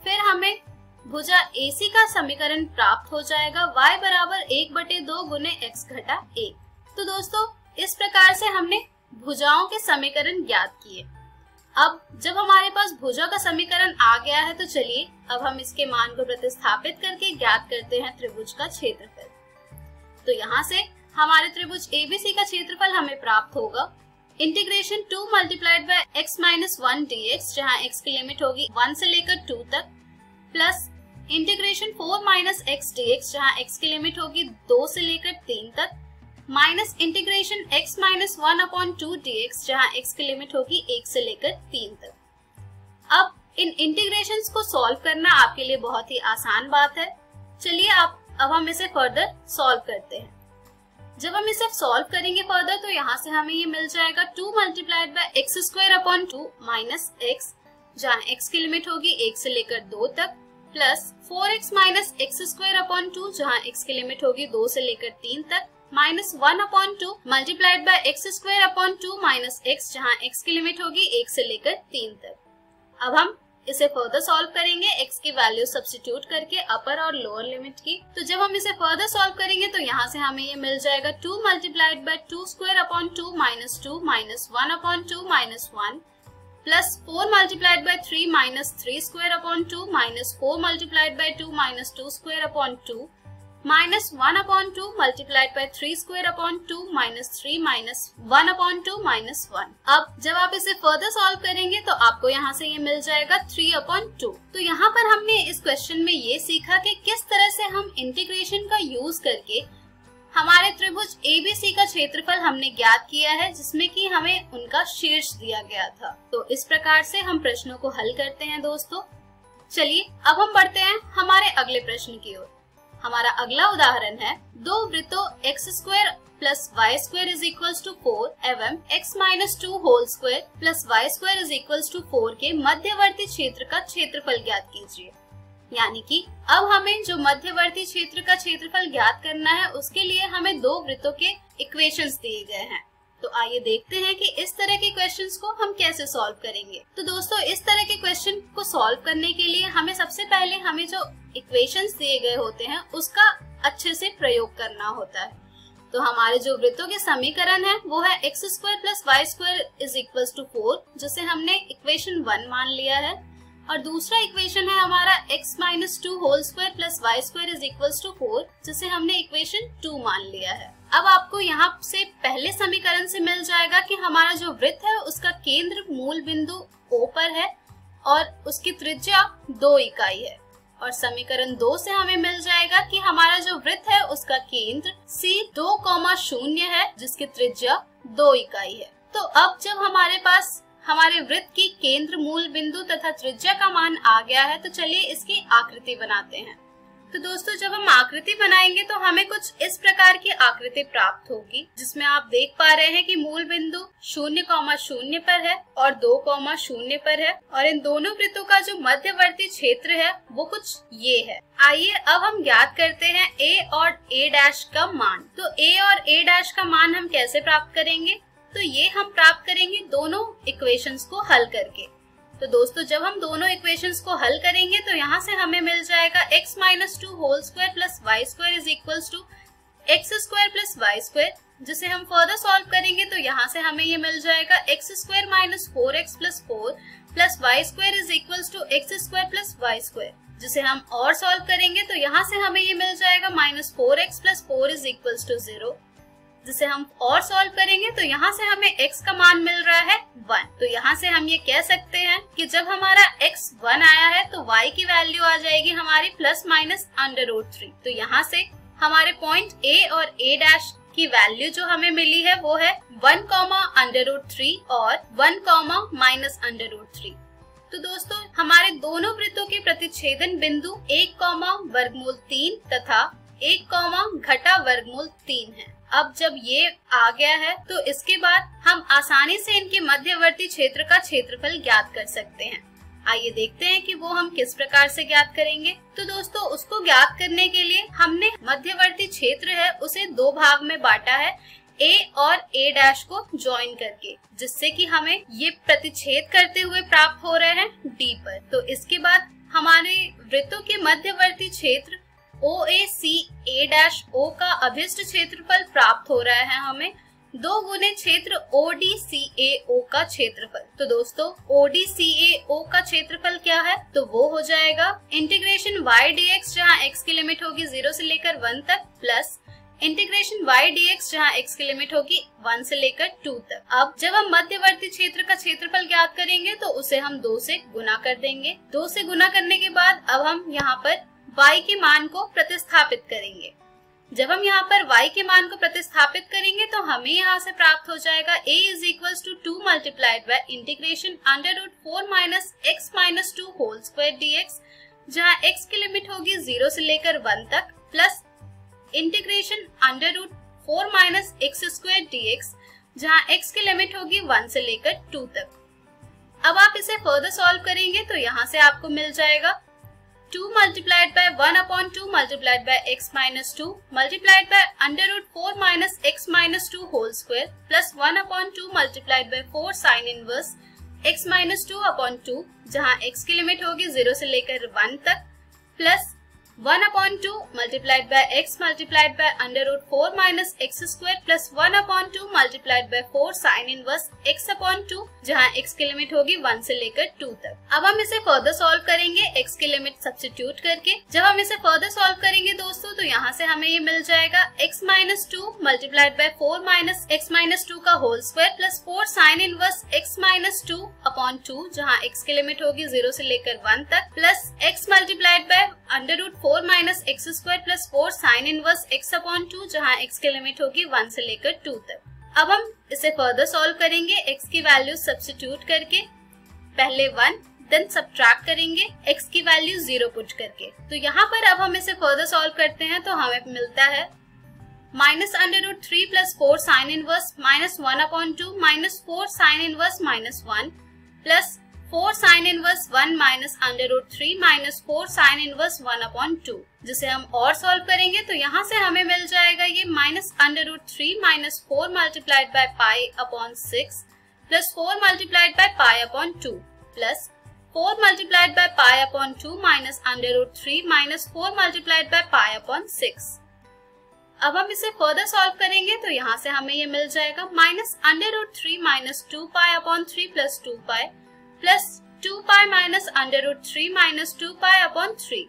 फिर हमें भुजा AC का समीकरण प्राप्त हो जाएगा y बराबर 1/2 गुने x घटा 1। तो दोस्तों इस प्रकार से हमने भुजाओं के समीकरण ज्ञात किए। अब जब हमारे पास भुजा का समीकरण आ गया है तो चलिए अब हम इसके मान को प्रतिस्थापित करके ज्ञात करते हैं त्रिभुज का क्षेत्रफल। तो यहाँ से हमारे त्रिभुज ABC का क्षेत्रफल हमें प्राप्त होगा integration 2 multiplied by x minus 1 dx, जहाँ x की लिमिट होगी 1 से लेकर 2 तक, plus integration 4 minus x dx, जहाँ x की लिमिट होगी 2 से लेकर 3 तक, minus integration x minus 1/2 dx, जहाँ x की लिमिट होगी 1 से लेकर 3 तक। अब इन इंटीग्रेशंस को सॉल्व करना आपके लिए बहुत ही आसान बात है। चलिए अब हम इसे फर्दर सॉल्व करते हैं। जब हम इसे सॉल्व करेंगे फर्दर तो यहाँ से हमें ये मिल जाएगा 2 multiplied bye x² minus x, जहाँ x की लिमिट होगी 1 से लेकर 2 तक, प्लस 4x माइनस x²/2, जहाँ x की लिमिट होगी 2 से लेकर 3 तक, minus 1/2 multiplied bye x² minus x, जहाँ x की लिमिट होगी 1 से लेकर 3 तक। अब हम इसे फर्दर सॉल्व करेंगे x की वैल्यू सब्स्टिट्यूट करके अपर और लोअर लिमिट की। तो जब हम इसे फर्दर सॉल्व करेंगे तो यहाँ से हमें ये मिल जाएगा 2 multiplied bye 2² minus 2 minus 1/2 minus 1, plus 4 multiplied bye 3 minus 3² minus 4 multiplied bye 2 minus 2² minus 1/2 multiplied bye 3² minus 3 minus 1/2 minus 1। अब जब आप इसे फर्दर सॉल्व करेंगे तो आपको यहाँ से ये मिल जाएगा 3/2। तो यहाँ पर हमने इस क्वेश्चन में ये सीखा कि किस तरह से हम इंटीग्रेशन का यूज करके हमारे त्रिभुज ABC का क्षेत्रफल हमने ज्ञात किया है, जिसमें कि हमें उनका शीर्ष दिया गया था। तो इस प्रकार से हम प्रश्नों को हल करते हैं दोस्तों। चलिए अब हम बढ़ते हैं हमारे अगले प्रश्न की ओर। हमारा अगला उदाहरण है, दो वृत्तों x² plus y² is equals to 4 एवं x minus 2 whole square plus y² is equals to 4 के मध्यवर्ती क्षेत्र का क्षेत्रफल ज्ञात कीजिए। यानी कि अब हमें जो मध्यवर्ती क्षेत्र का क्षेत्रफल ज्ञात करना है उसके लिए हमें दो वृत्तों के इक्वेशंस दिए गए हैं। तो आइए देखते हैं कि इस तरह के क्वेश्चंस को हम कैसे सॉल्व करेंगे। तो दोस्तों इस तरह के क्वेश्चन को सॉल्व करने के लिए हमें सबसे पहले हमें जो इक्वेशंस दिए गए होते हैं उसका अच्छे से प्रयोग करना होता है। तो हमारे जो वृत्तों के समीकरण है वो है x² plus y² is equals to 4, जिसे हमने इक्वेशन 1 मान लिया है, और दूसरा इक्वेशन है हमारा x minus 2 whole square plus y² is equals to 4, जिसे हमने इक्वेशन 2 मान लिया है। अब आपको यहाँ से पहले समीकरण से मिल जाएगा कि हमारा जो वृत्त है उसका केंद्र मूल बिंदु O पर है और उसकी त्रिज्या 2 इकाई है, और समीकरण 2 से हमें मिल जाएगा कि हमारा जो वृत्त है उसका केंद्र C 2,0 है जिसकी त्रिज्या 2 इकाई है। तो अब जब हमारे पास हमारे वृत्त की केंद्र, मूल बिंदु तथा त्रिज्या का मान आ गया है, तो चलिए इसकी आकृति बनाते हैं। तो दोस्तों, जब हम आकृति बनाएंगे तो हमें कुछ इस प्रकार की आकृति प्राप्त होगी, जिसमें आप देख पा रहे हैं कि मूल बिंदु 0,0 पर है और 2,0 पर है, और इन दोनों वृत्तों का जो मध्यवर्ती क्षेत्र है वो कुछ ये है। आइए अब हम ज्ञात करते हैं a और a' का मान। तो a और a' का मान हम कैसे प्राप्त करेंगे? तो ये हम प्राप्त करेंगे दोनों इक्वेशंस को हल करके। तो दोस्तों, जब हम दोनों इक्वेशंस को हल करेंगे तो यहाँ से हमें मिल जाएगा x - 2 whole square plus y square is equals to x square plus y square, जिसे हम फर्दर सॉल्व करेंगे तो यहाँ से हमें ये मिल जाएगा x square minus 4x plus 4 plus y square is equals to x square plus y square, जिसे हम और सॉल्व करेंगे तो यहाँ से हमें ये मिल जाएगा minus 4x plus 4 is equals to 0, जिसे हम और सॉल्व करेंगे तो यहाँ से हमें x का मान मिल रहा है 1। तो यहाँ से हम ये कह सकते हैं कि जब हमारा x 1 आया है तो y की वैल्यू आ जाएगी हमारी प्लस माइनस √3। तो यहाँ से हमारे पॉइंट a और a' की वैल्यू जो हमें मिली है वो है 1, √3 और 1, माइनस √3। तो दोस्तों, हमारे दोनों वृत्तों के प्रतिच्छेदन बिंदु 1, वर्गमूल 3 तथा 1, घटा वर्गमूल 3 है। अब जब ये आ गया है तो इसके बाद हम आसानी से इनके मध्यवर्ती क्षेत्र का क्षेत्रफल ज्ञात कर सकते हैं। आइए देखते हैं कि वो हम किस प्रकार से ज्ञात करेंगे। तो दोस्तों, उसको ज्ञात करने के लिए हमने मध्यवर्ती क्षेत्र है उसे दो भाग में बांटा है, a और a' को ज्वाइन करके, जिससे कि हमें ये प्रतिच्छेद करते हुए प्राप्त हो रहे हैं d पर। तो इसके बाद हमारे वृत्तों के मध्यवर्ती क्षेत्र OACA' का अभिष्ट क्षेत्रफल प्राप्त हो रहा है हमें 2 गुने क्षेत्र ODCAO का क्षेत्रफल। तो दोस्तों, ODCAO का क्षेत्रफल क्या है? तो वो हो जाएगा इंटीग्रेशन y dx, जहाँ x की लिमिट होगी 0 से लेकर 1 तक, प्लस इंटीग्रेशन y dx, जहाँ x की लिमिट होगी 1 से लेकर 2 तक। अब जब हम मध्यवर्ती क्षेत्र का क्षेत्रफल ज्ञात करेंगे तो उसे हम 2 से गुना कर देंगे। 2 से गुना करने के बाद अब हम यहाँ पर y के मान को प्रतिस्थापित करेंगे। जब हम यहाँ पर y के मान को प्रतिस्थापित करेंगे तो हमें यहाँ से प्राप्त हो जाएगा a is equals to 2 multiplied by integration √4 minus x minus 2 whole square dx, जहाँ x की लिमिट होगी 0 से लेकर 1 तक, plus integration √4 minus x square dx, जहाँ x की लिमिट होगी 1 से लेकर 2 तक। अब आप इसे फर्दर सॉल्व करेंगे तो यहाँ से आपको मिल जाएगा 2 multiplied by 1/2 multiplied by x minus 2 multiplied by √4 minus x minus 2 whole square plus 1/2 multiplied by 4 sine inverse x minus 2/2, जहाँ x की लिमिट होगी 0 से लेकर 1 तक, plus 1/2 multiplied by x multiplied by √4 minus x square plus 1/2 multiplied by 4 sine inverse x/2, जहाँ x की limit होगी 1 से लेकर 2 तक। अब हम इसे फर्दर सॉल्व करेंगे x की लिमिट सब्स्टिट्यूट करके। जब हम इसे फर्दर सॉल्व करेंगे दोस्तों तो यहाँ से हमें ये मिल जाएगा x minus 2 multiplied by 4 minus x minus 2 का whole square plus 4 sine inverse x minus 2/2, जहाँ x की लिमिट होगी 0 से लेकर 1 तक, plus x multiplied by √4 minus x square plus 4 sine inverse x/2, जहाँ x की लिमिट होगी 1 से लेकर 2 तक। अब हम इसे फर्दर सॉल्व करेंगे x की वैल्यू सब्स्टिट्यूट करके, पहले 1 देन सब्ट्रैक्ट करेंगे x की वैल्यू 0 पुट करके। तो यहाँ पर अब हम इसे फर्दर सॉल्व करते हैं तो हमें मिलता है minus √3 plus 4 sine inverse minus 1/2 minus 4 sine inverse minus 1 plus 4 sine inverse 1 minus √3 minus 4 sine inverse 1/2, जिसे हम और सॉल्व करेंगे तो यहाँ से हमें मिल जाएगा ये minus √3 minus 4 multiplied by π/6 plus 4 multiplied by π/2 plus 4 multiplied by π/2 minus √3 minus 4 multiplied by π/6। अब हम इसे फर्दर सॉल्व करेंगे तो यहाँ से हमें ये मिल जाएगा minus √3 minus 2π/3 plus 2π plus 2π minus √3 minus 2π/3।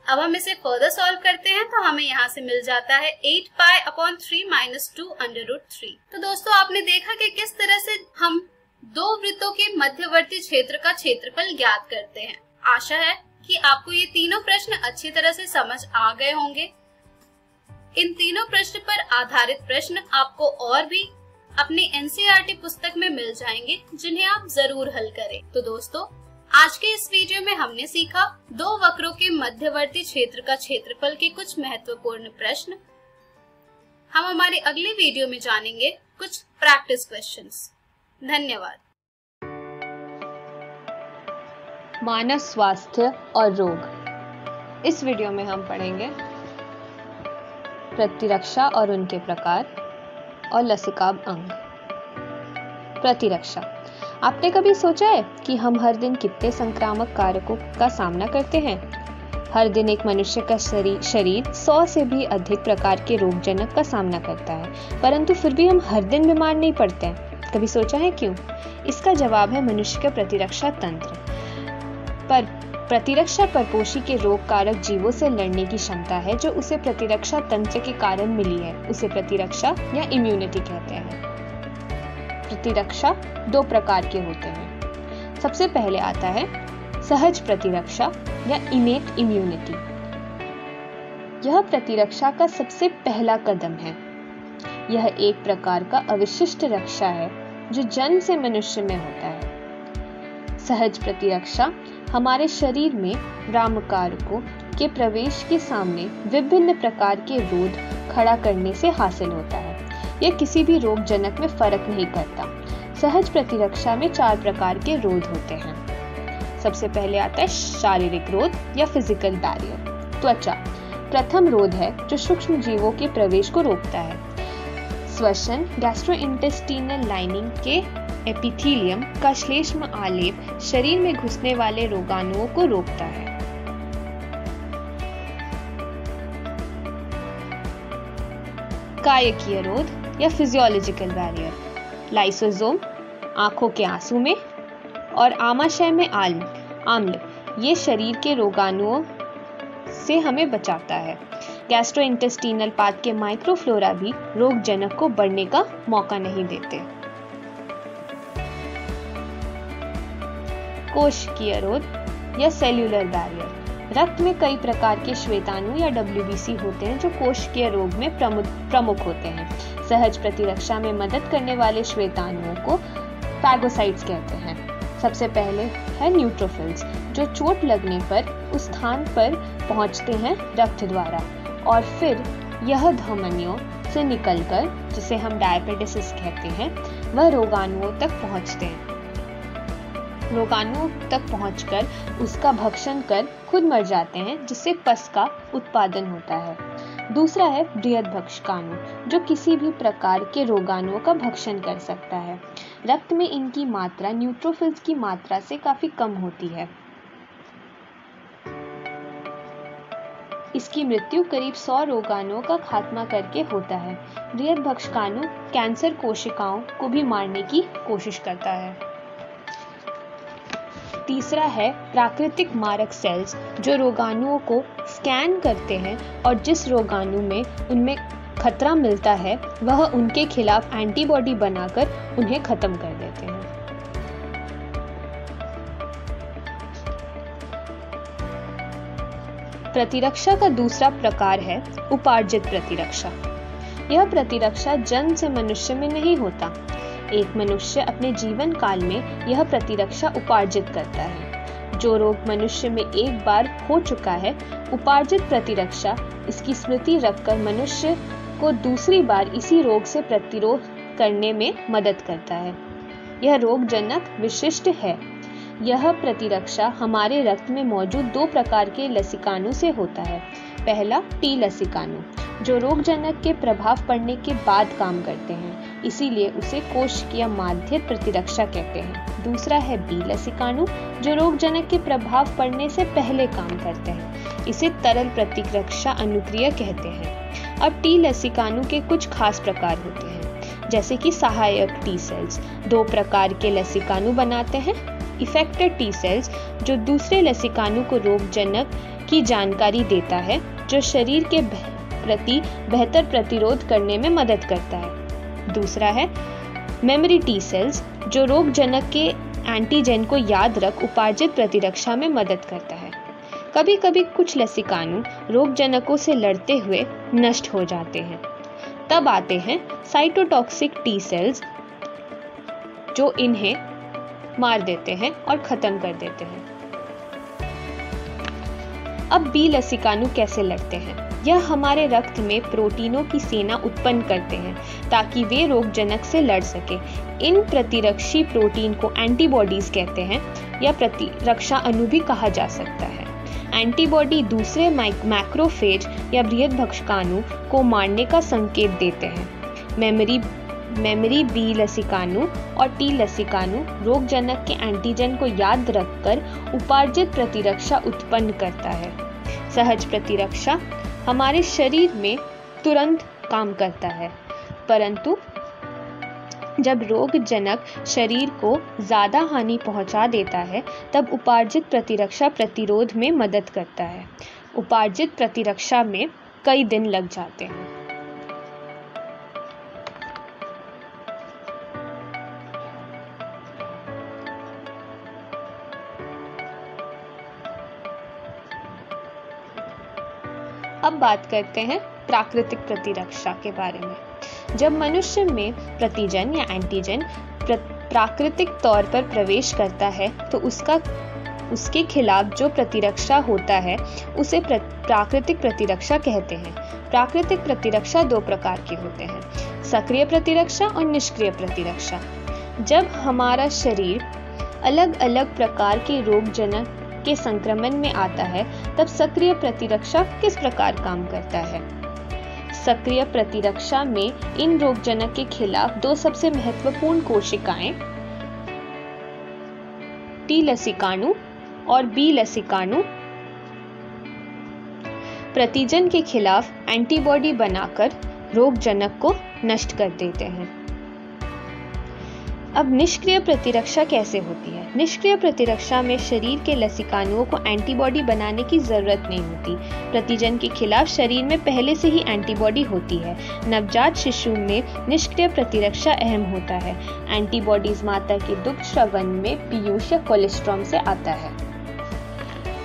अब हम इसे फर्दर सॉल्व करते हैं तो हमें यहाँ से मिल जाता है 8π/3 माइनस 2√3। तो दोस्तों, आपने देखा कि किस तरह से हम दो वृत्तों के मध्यवर्ती क्षेत्र का क्षेत्रफल ज्ञात करते हैं। आशा है कि आपको ये तीनों प्रश्न अच्छी तरह से समझ आ गए होंगे। इन तीनों प्रश्न पर आधारित प्रश्न आपको और भी अपनी एनसीईआरटी पुस्तक में मिल जाएंगे, जिन्हें आप जरूर हल करें। तो दोस्तों, आज के इस वीडियो में हमने सीखा दो वक्रों के मध्यवर्ती क्षेत्र का क्षेत्रफल के कुछ महत्वपूर्ण प्रश्न। हम हमारे अगले वीडियो में जानेंगे कुछ प्रैक्टिस क्वेश्चंस। धन्यवाद। मानव स्वास्थ्य और रोग। इस वीडियो में हम पढ़ेंगे प्रतिरक्षा और उनके प्रकार और लसिकाभ अंग। प्रतिरक्षा। आपने कभी सोचा है कि हम हर दिन कितने संक्रामक कारकों का सामना करते हैं? हर दिन एक मनुष्य का शरीर 100 से भी अधिक प्रकार के रोगजनक का सामना करता है, परंतु फिर भी हम हर दिन बीमार नहीं पड़ते हैं। कभी सोचा है क्यों? इसका जवाब है मनुष्य का प्रतिरक्षा तंत्र। पर प्रतिरक्षा परपोषी के रोग कारक जीवों से लड़ने की क्षमता है जो उसे प्रतिरक्षा तंत्र के कारण मिली है। उसे प्रतिरक्षा या इम्यूनिटी कहते हैं। प्रतिरक्षा दो प्रकार के होते हैं। सबसे पहले आता है सहज प्रतिरक्षा या इनेट इम्यूनिटी। यह प्रतिरक्षा का सबसे पहला कदम है। यह एक प्रकार का अविशिष्ट रक्षा है जो जन्म से मनुष्य में होता है। सहज प्रतिरक्षा हमारे शरीर में रामकारकों के प्रवेश के सामने विभिन्न प्रकार के रोध खड़ा करने से हासिल होता है। यह किसी भी रोगजनक में फर्क नहीं करता। सहज प्रतिरक्षा में 4 प्रकार के रोध होते हैं। सबसे पहले आता है शारीरिक रोध या फिजिकल बैरियर। त्वचा प्रथम रोध है जो सूक्ष्म जीवों के प्रवेश को रोकता है। श्वसन गैस्ट्रोइंटेस्टिनल लाइनिंग के एपिथेलियम का श्लेष्म आलेप शरीर में घुसने वाले रोगाणुओं को रोकता है। कायकीय रोध या फिजियोलॉजिकल बैरियर। लाइसोसोम आंखों के आंसू में और आमाशय में आम्ल ये शरीर के रोगाणुओं से हमें बचाता है। गैस्ट्रोइंटेस्टिनल पाथ के माइक्रोफ्लोरा भी रोगजनक को बढ़ने का मौका नहीं देते। कोशिकीय रोध या सेल्यूलर बैरियर। रक्त में कई प्रकार के श्वेताणु या WBC होते हैं जो कोशिकीय रोग में प्रमुख होते हैं। सहज प्रतिरक्षा में मदद करने वाले श्वेताणुओं को फैगोसाइट्स कहते हैं। सबसे पहले है न्यूट्रोफिल्स जो चोट लगने पर उस स्थान पर पहुंचते हैं रक्त द्वारा और फिर यह धमनियों से निकलकर, जिसे हम डायपेटिसिस कहते हैं, वह रोगाणुओं तक पहुंचते हैं। रोगाणुओं तक पहुंचकर उसका भक्षण कर खुद मर जाते हैं, जिससे पस का उत्पादन होता है। दूसरा है बृहद भक्षकाणु जो किसी भी प्रकार के रोगाणुओं का भक्षण कर सकता है। रक्त में इनकी मात्रा न्यूट्रोफिल्स की मात्रा से काफी कम होती है। इसकी मृत्यु करीब 100 रोगाणुओं का खात्मा करके होता है। बृहद भक्षकाणु कैंसर कोशिकाओं को भी मारने की कोशिश करता है। तीसरा है प्राकृतिक मारक सेल्स जो रोगाणुओं को स्कैन करते हैं और जिस रोगाणु में उनमें खतरा मिलता है वह उनके खिलाफ एंटीबॉडी बनाकर उन्हें खत्म कर देते हैं। प्रतिरक्षा का दूसरा प्रकार है उपार्जित प्रतिरक्षा। यह प्रतिरक्षा जन्म से मनुष्य में नहीं होता। एक मनुष्य अपने जीवन काल में यह प्रतिरक्षा उपार्जित करता है। जो रोग मनुष्य में एक बार हो चुका है, उपार्जित प्रतिरक्षा इसकी स्मृति रखकर मनुष्य को दूसरी बार इसी रोग से प्रतिरोध करने में मदद करता है। यह रोगजनक विशिष्ट है। यह प्रतिरक्षा हमारे रक्त में मौजूद 2 प्रकार के लसिकाणु से होता है। पहला टी लसिकाणु जो रोगजनक के प्रभाव पड़ने के बाद काम करते हैं, इसीलिए उसे कोशिकीय माध्य प्रतिरक्षा कहते हैं। दूसरा है बी लसिकाणु जो रोगजनक के प्रभाव पड़ने से पहले काम करते हैं, इसे तरल प्रतिरक्षा अनुक्रिया कहते हैं। अब टी लसिकाणु के कुछ खास प्रकार होते हैं, जैसे कि सहायक टी सेल्स 2 प्रकार के लसिकाणु बनाते हैं। इफेक्टर टी सेल्स जो दूसरे लसिकाणु को रोगजनक की जानकारी देता है, जो शरीर के प्रति बेहतर प्रतिरोध करने में मदद करता है। दूसरा है मेमोरी टी सेल्स जो रोगजनक के एंटीजन को याद रख उपार्जित प्रतिरक्षा में मदद करता है। कभी कभी कुछ लसिकाणु रोगजनकों से लड़ते हुए नष्ट हो जाते हैं। तब आते हैं साइटोटॉक्सिक टी सेल्स जो इन्हें मार देते हैं और खत्म कर देते हैं। अब बी लसिकानु कैसे लड़ते हैं? यह हमारे रक्त में प्रोटीनों की सेना उत्पन्न करते हैं ताकि वे रोगजनक से लड़ सके। इन प्रतिरक्षी प्रोटीन को एंटीबॉडीज कहते हैं या प्रतिरक्षा अणु भी कहा जा सकता है। एंटीबॉडी दूसरे मैक्रोफेज या बृहदभक्षकाणु को मारने का संकेत देते हैं। मेमरी बी लसिकाणु और टी लसिकाणु रोगजनक के एंटीजन को याद रखकर उपार्जित प्रतिरक्षा उत्पन्न करता है। सहज प्रतिरक्षा हमारे शरीर में तुरंत काम करता है, परंतु जब रोगजनक शरीर को ज्यादा हानि पहुंचा देता है तब उपार्जित प्रतिरक्षा प्रतिरोध में मदद करता है। उपार्जित प्रतिरक्षा में कई दिन लग जाते हैं। अब बात करते हैं प्राकृतिक प्रतिरक्षा के बारे में। जब मनुष्य में प्रतिजन या एंटीजन प्राकृतिक तौर पर प्रवेश करता है तो उसके खिलाफ जो प्रतिरक्षा होता है उसे प्राकृतिक प्रतिरक्षा कहते हैं। प्राकृतिक प्रतिरक्षा दो प्रकार के होते हैं, सक्रिय प्रतिरक्षा और निष्क्रिय प्रतिरक्षा। जब हमारा शरीर अलग अलग प्रकार के रोगजनक के संक्रमण में आता है तब सक्रिय प्रतिरक्षा किस प्रकार काम करता है? सक्रिय प्रतिरक्षा में इन रोगजनक के खिलाफ दो सबसे महत्वपूर्ण कोशिकाएं टी लसिकाणु और बी लसिकाणु प्रतिजन के खिलाफ एंटीबॉडी बनाकर रोगजनक को नष्ट कर देते हैं। अब निष्क्रिय प्रतिरक्षा कैसे होती है? निष्क्रिय प्रतिरक्षा में शरीर के लसिकाणुओं को एंटीबॉडी बनाने की जरूरत नहीं होती। प्रतिजन के खिलाफ शरीर में पहले से ही एंटीबॉडी होती है। नवजात शिशु में निष्क्रिय प्रतिरक्षा अहम होता है। एंटीबॉडीज माता के दुग्ध श्रवण में पीयूष या कोलेस्ट्रॉम से आता है।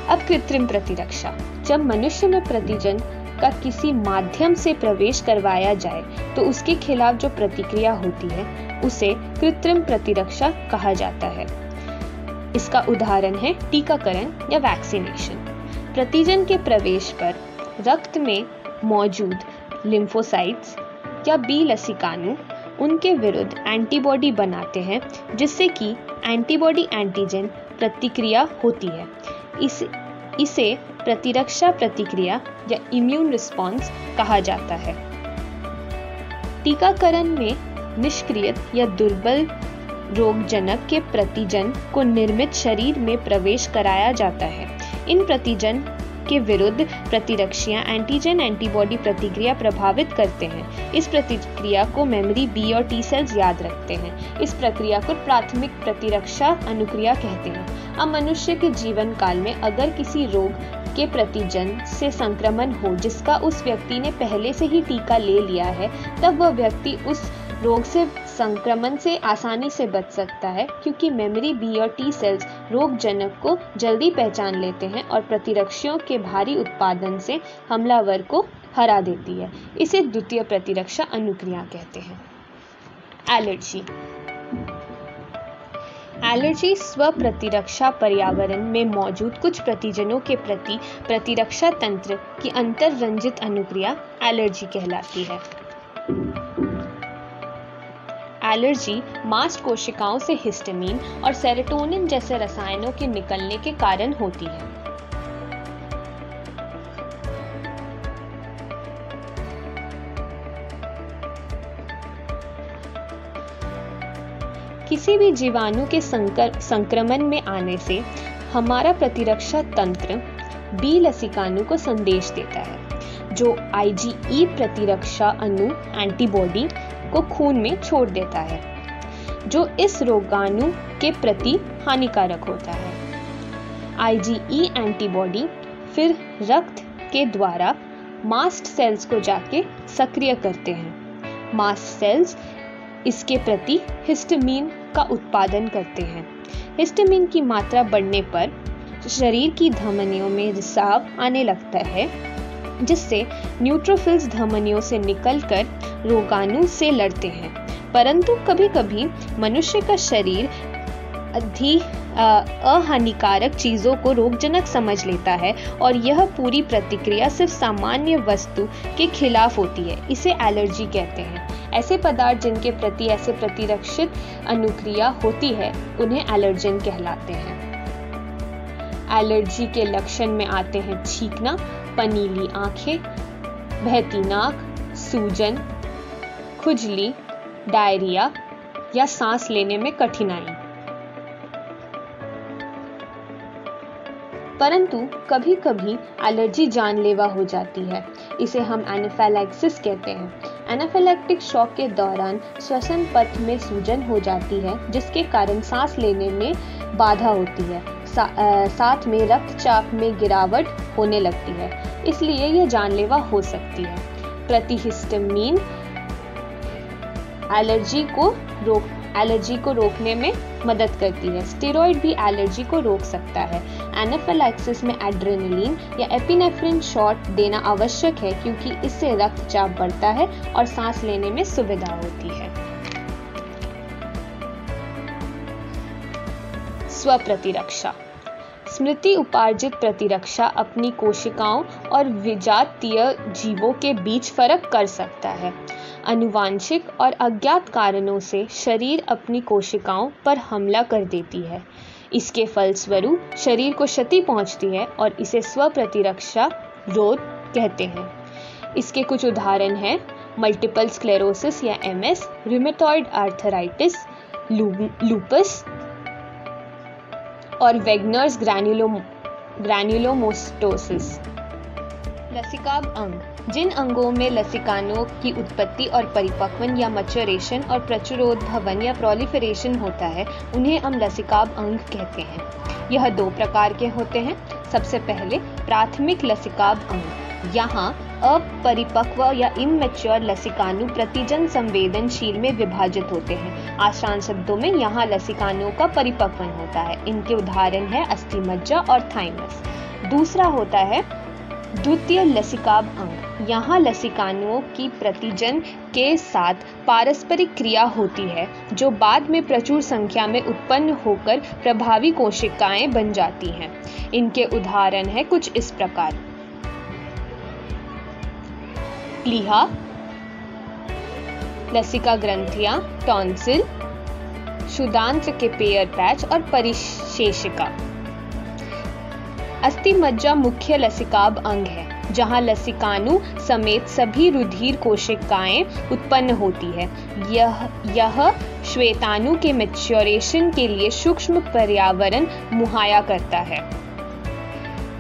अब कृत्रिम प्रतिरक्षा। जब मनुष्य में प्रतिजन का किसी माध्यम से प्रवेश करवाया जाए तो उसके खिलाफ जो प्रतिक्रिया होती है उसे कृत्रिम प्रतिरक्षा कहा जाता है। इसका उदाहरण है टीकाकरण या वैक्सीनेशन। प्रतिजन के प्रवेश पर रक्त में मौजूद लिम्फोसाइट्स या बी लसिकाणु उनके विरुद्ध एंटीबॉडी बनाते हैं जिससे कि एंटीबॉडी एंटीजन प्रतिक्रिया होती है। इसे प्रतिरक्षा प्रतिक्रिया या इम्यून रिस्पॉन्स कहा जाता है। टीकाकरण में निष्क्रिय या दुर्बल रोगजनक के प्रतिजन को निर्मित शरीर में प्रवेश कराया जाता है। इन प्रतिजन के विरुद्ध प्रतिरक्षियां एंटीजन एंटीबॉडी प्रतिक्रिया प्रभावित करते हैं। इस प्रतिक्रिया को मेमरी बी और टी सेल्स याद रखते हैं। इस प्रक्रिया को प्राथमिक प्रतिरक्षा अनुक्रिया कहते हैं। अब मनुष्य के जीवन काल में अगर किसी रोग के प्रतिजन से संक्रमण हो जिसका उस व्यक्ति ने पहले से ही टीका ले लिया है तब वह व्यक्ति उस रोग से संक्रमण से आसानी से बच सकता है क्योंकि मेमरी बी और टी सेल्स रोगजनक को जल्दी पहचान लेते हैं और प्रतिरक्षियों के भारी उत्पादन से हमलावर को हरा देती है। इसे द्वितीय प्रतिरक्षा अनुक्रिया कहते हैं। एलर्जी। एलर्जी स्व प्रतिरक्षा पर्यावरण में मौजूद कुछ प्रतिजनों के प्रति प्रतिरक्षा तंत्र की अंतर्रंजित अनुक्रिया एलर्जी कहलाती है। एलर्जी मास्ट कोशिकाओं से हिस्टामिन और सेरोटोनिन जैसे रसायनों के निकलने के कारण होती है। किसी भी जीवाणु के संक्रमण में आने से हमारा प्रतिरक्षा तंत्र बी लसिकाणु को संदेश देता है जो IgE प्रतिरक्षा अणु एंटीबॉडी को खून में छोड़ देता है जो इस रोगाणु के प्रति हानिकारक होता है। IgE एंटीबॉडी फिर रक्त के द्वारा मास्ट सेल्स को जाके सक्रिय करते हैं। मास्ट सेल्स इसके प्रति हिस्टामिन का उत्पादन करते हैं। हिस्टामिन की मात्रा बढ़ने पर शरीर की धमनियों में रिसाव आने लगता है जिससे न्यूट्रोफिल्स धमनियों से निकलकर रोगाणु से लड़ते हैं। परंतु कभी-कभी मनुष्य का शरीर अहानिकारक चीजों को रोगजनक समझ लेता है और यह पूरी प्रतिक्रिया सिर्फ सामान्य वस्तु के खिलाफ होती है। इसे एलर्जी कहते हैं। ऐसे पदार्थ जिनके प्रति ऐसे प्रतिरक्षित अनुक्रिया होती है उन्हें एलर्जन कहलाते हैं। एलर्जी के लक्षण में आते हैं छींकना, पनीली आंखें, बहती नाक, सूजन, खुजली, डायरिया या सांस लेने में कठिनाई। परंतु कभी कभी एलर्जी जानलेवा हो जाती है। इसे हम एनाफिलैक्सिस कहते हैं। एनाफिलैक्टिक शॉक के दौरान श्वसन पथ में सूजन हो जाती है, जिसके कारण सांस लेने में बाधा होती है। साथ में रक्तचाप में गिरावट होने लगती है, इसलिए यह जानलेवा हो सकती है। प्रतिहिस्टामिन एलर्जी को रोकने में मदद करती है। स्टेरॉइड भी एलर्जी को रोक सकता है। एनाफिलैक्सिस में एड्रेनलिन या एपिनेफ्रिन शॉट देना आवश्यक है, क्योंकि इससे रक्तचाप बढ़ता है और सांस लेने में सुविधा होती है। स्वप्रतिरक्षा। स्मृति उपार्जित प्रतिरक्षा अपनी कोशिकाओं और विजातीय जीवों के बीच फर्क कर सकता है। आनुवांशिक और अज्ञात कारणों से शरीर अपनी कोशिकाओं पर हमला कर देती है। इसके फलस्वरूप शरीर को क्षति पहुंचती है और इसे स्वप्रतिरक्षा रोग कहते हैं। इसके कुछ उदाहरण हैं मल्टीपल स्क्लेरोसिस या MS, रूमेटॉइड आर्थराइटिस, लूपस और वेगनर्स ग्रैन्युलोमाटोसिस। लसिकाभ अंग। जिन अंगों में लसिकानों की उत्पत्ति और परिपक्वन या मैच्योरेशन और प्रचुरोद्भवन या प्रोलिफरेशन होता है, उन्हें हम लसिकाभ अंग कहते हैं। यह 2 प्रकार के होते हैं। सबसे पहले प्राथमिक लसिकाभ अंग। यहाँ अपरिपक्व या इमैच्योर लसिकानु प्रतिजन संवेदनशील में विभाजित होते हैं। आसान शब्दों में यहाँ लसिकानुओं का परिपक्वन होता है। इनके उदाहरण है अस्थिमज्जा और थाइमस। दूसरा होता है द्वितीय लसिकाभ अंग। यहाँ लसिकानुओं की प्रतिजन के साथ पारस्परिक क्रिया होती है, जो बाद में प्रचुर संख्या में उत्पन्न होकर प्रभावी कोशिकाएं बन जाती हैं। इनके उदाहरण है कुछ इस प्रकार: प्लीहा, लसिका ग्रंथियां, टॉन्सिल, क्षुदांत्र के पेयर पैच और परिशेषिका। अस्थिमज्जा मुख्य लसिकाभ अंग है, जहां लसिकानु समेत सभी रुधिर कोशिकाएं उत्पन्न होती है। यह श्वेताणु के मैच्योरेशन के लिए सूक्ष्म पर्यावरण मुहैया करता है।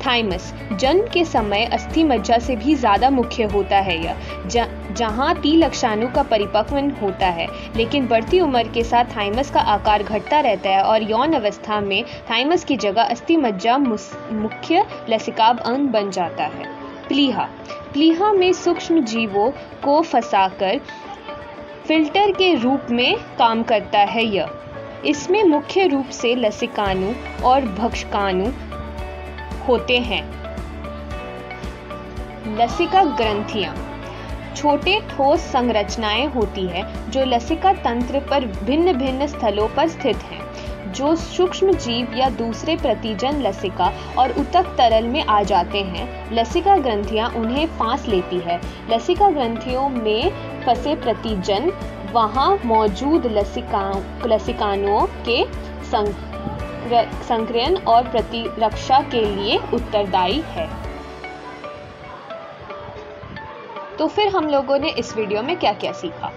थाइमस जन्म के समय अस्थिमज्जा से भी ज्यादा मुख्य होता है। यह जहां तिलक्षाणु का परिपक्वन होता है, लेकिन बढ़ती उम्र के साथ थाइमस का आकार घटता रहता है और यौन अवस्था में थाइमस की जगह अस्थिमज्जा मुख्य लसिकाभ अंग बन जाता है। प्लीहा में सूक्ष्म जीवों को फंसाकर फिल्टर के रूप में काम करता है। इसमें मुख्य रूप से लसिकानु और भक्षकाणु होते हैं। लसिका ग्रंथियां छोटे ठोस संरचनाएं होती है, जो लसिका तंत्र पर भिन्न भिन्न स्थलों पर स्थित हैं, जो सूक्ष्म जीव या दूसरे प्रतिजन लसिका और ऊतक तरल में आ जाते हैं। लसिका ग्रंथियां उन्हें फांस लेती है। लसिका ग्रंथियों में फंसे प्रतिजन वहां मौजूद लसिकानुओं के संक्रियण और प्रतिरक्षा के लिए उत्तरदायी है। तो फिर हम लोगों ने इस वीडियो में क्या क्या सीखा?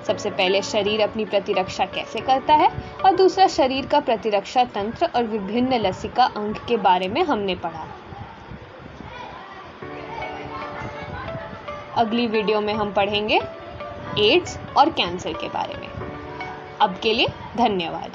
सबसे पहले शरीर अपनी प्रतिरक्षा कैसे करता है, और दूसरा शरीर का प्रतिरक्षा तंत्र और विभिन्न लसिका अंग के बारे में हमने पढ़ा। अगली वीडियो में हम पढ़ेंगे एड्स और कैंसर के बारे में। अब के लिए धन्यवाद।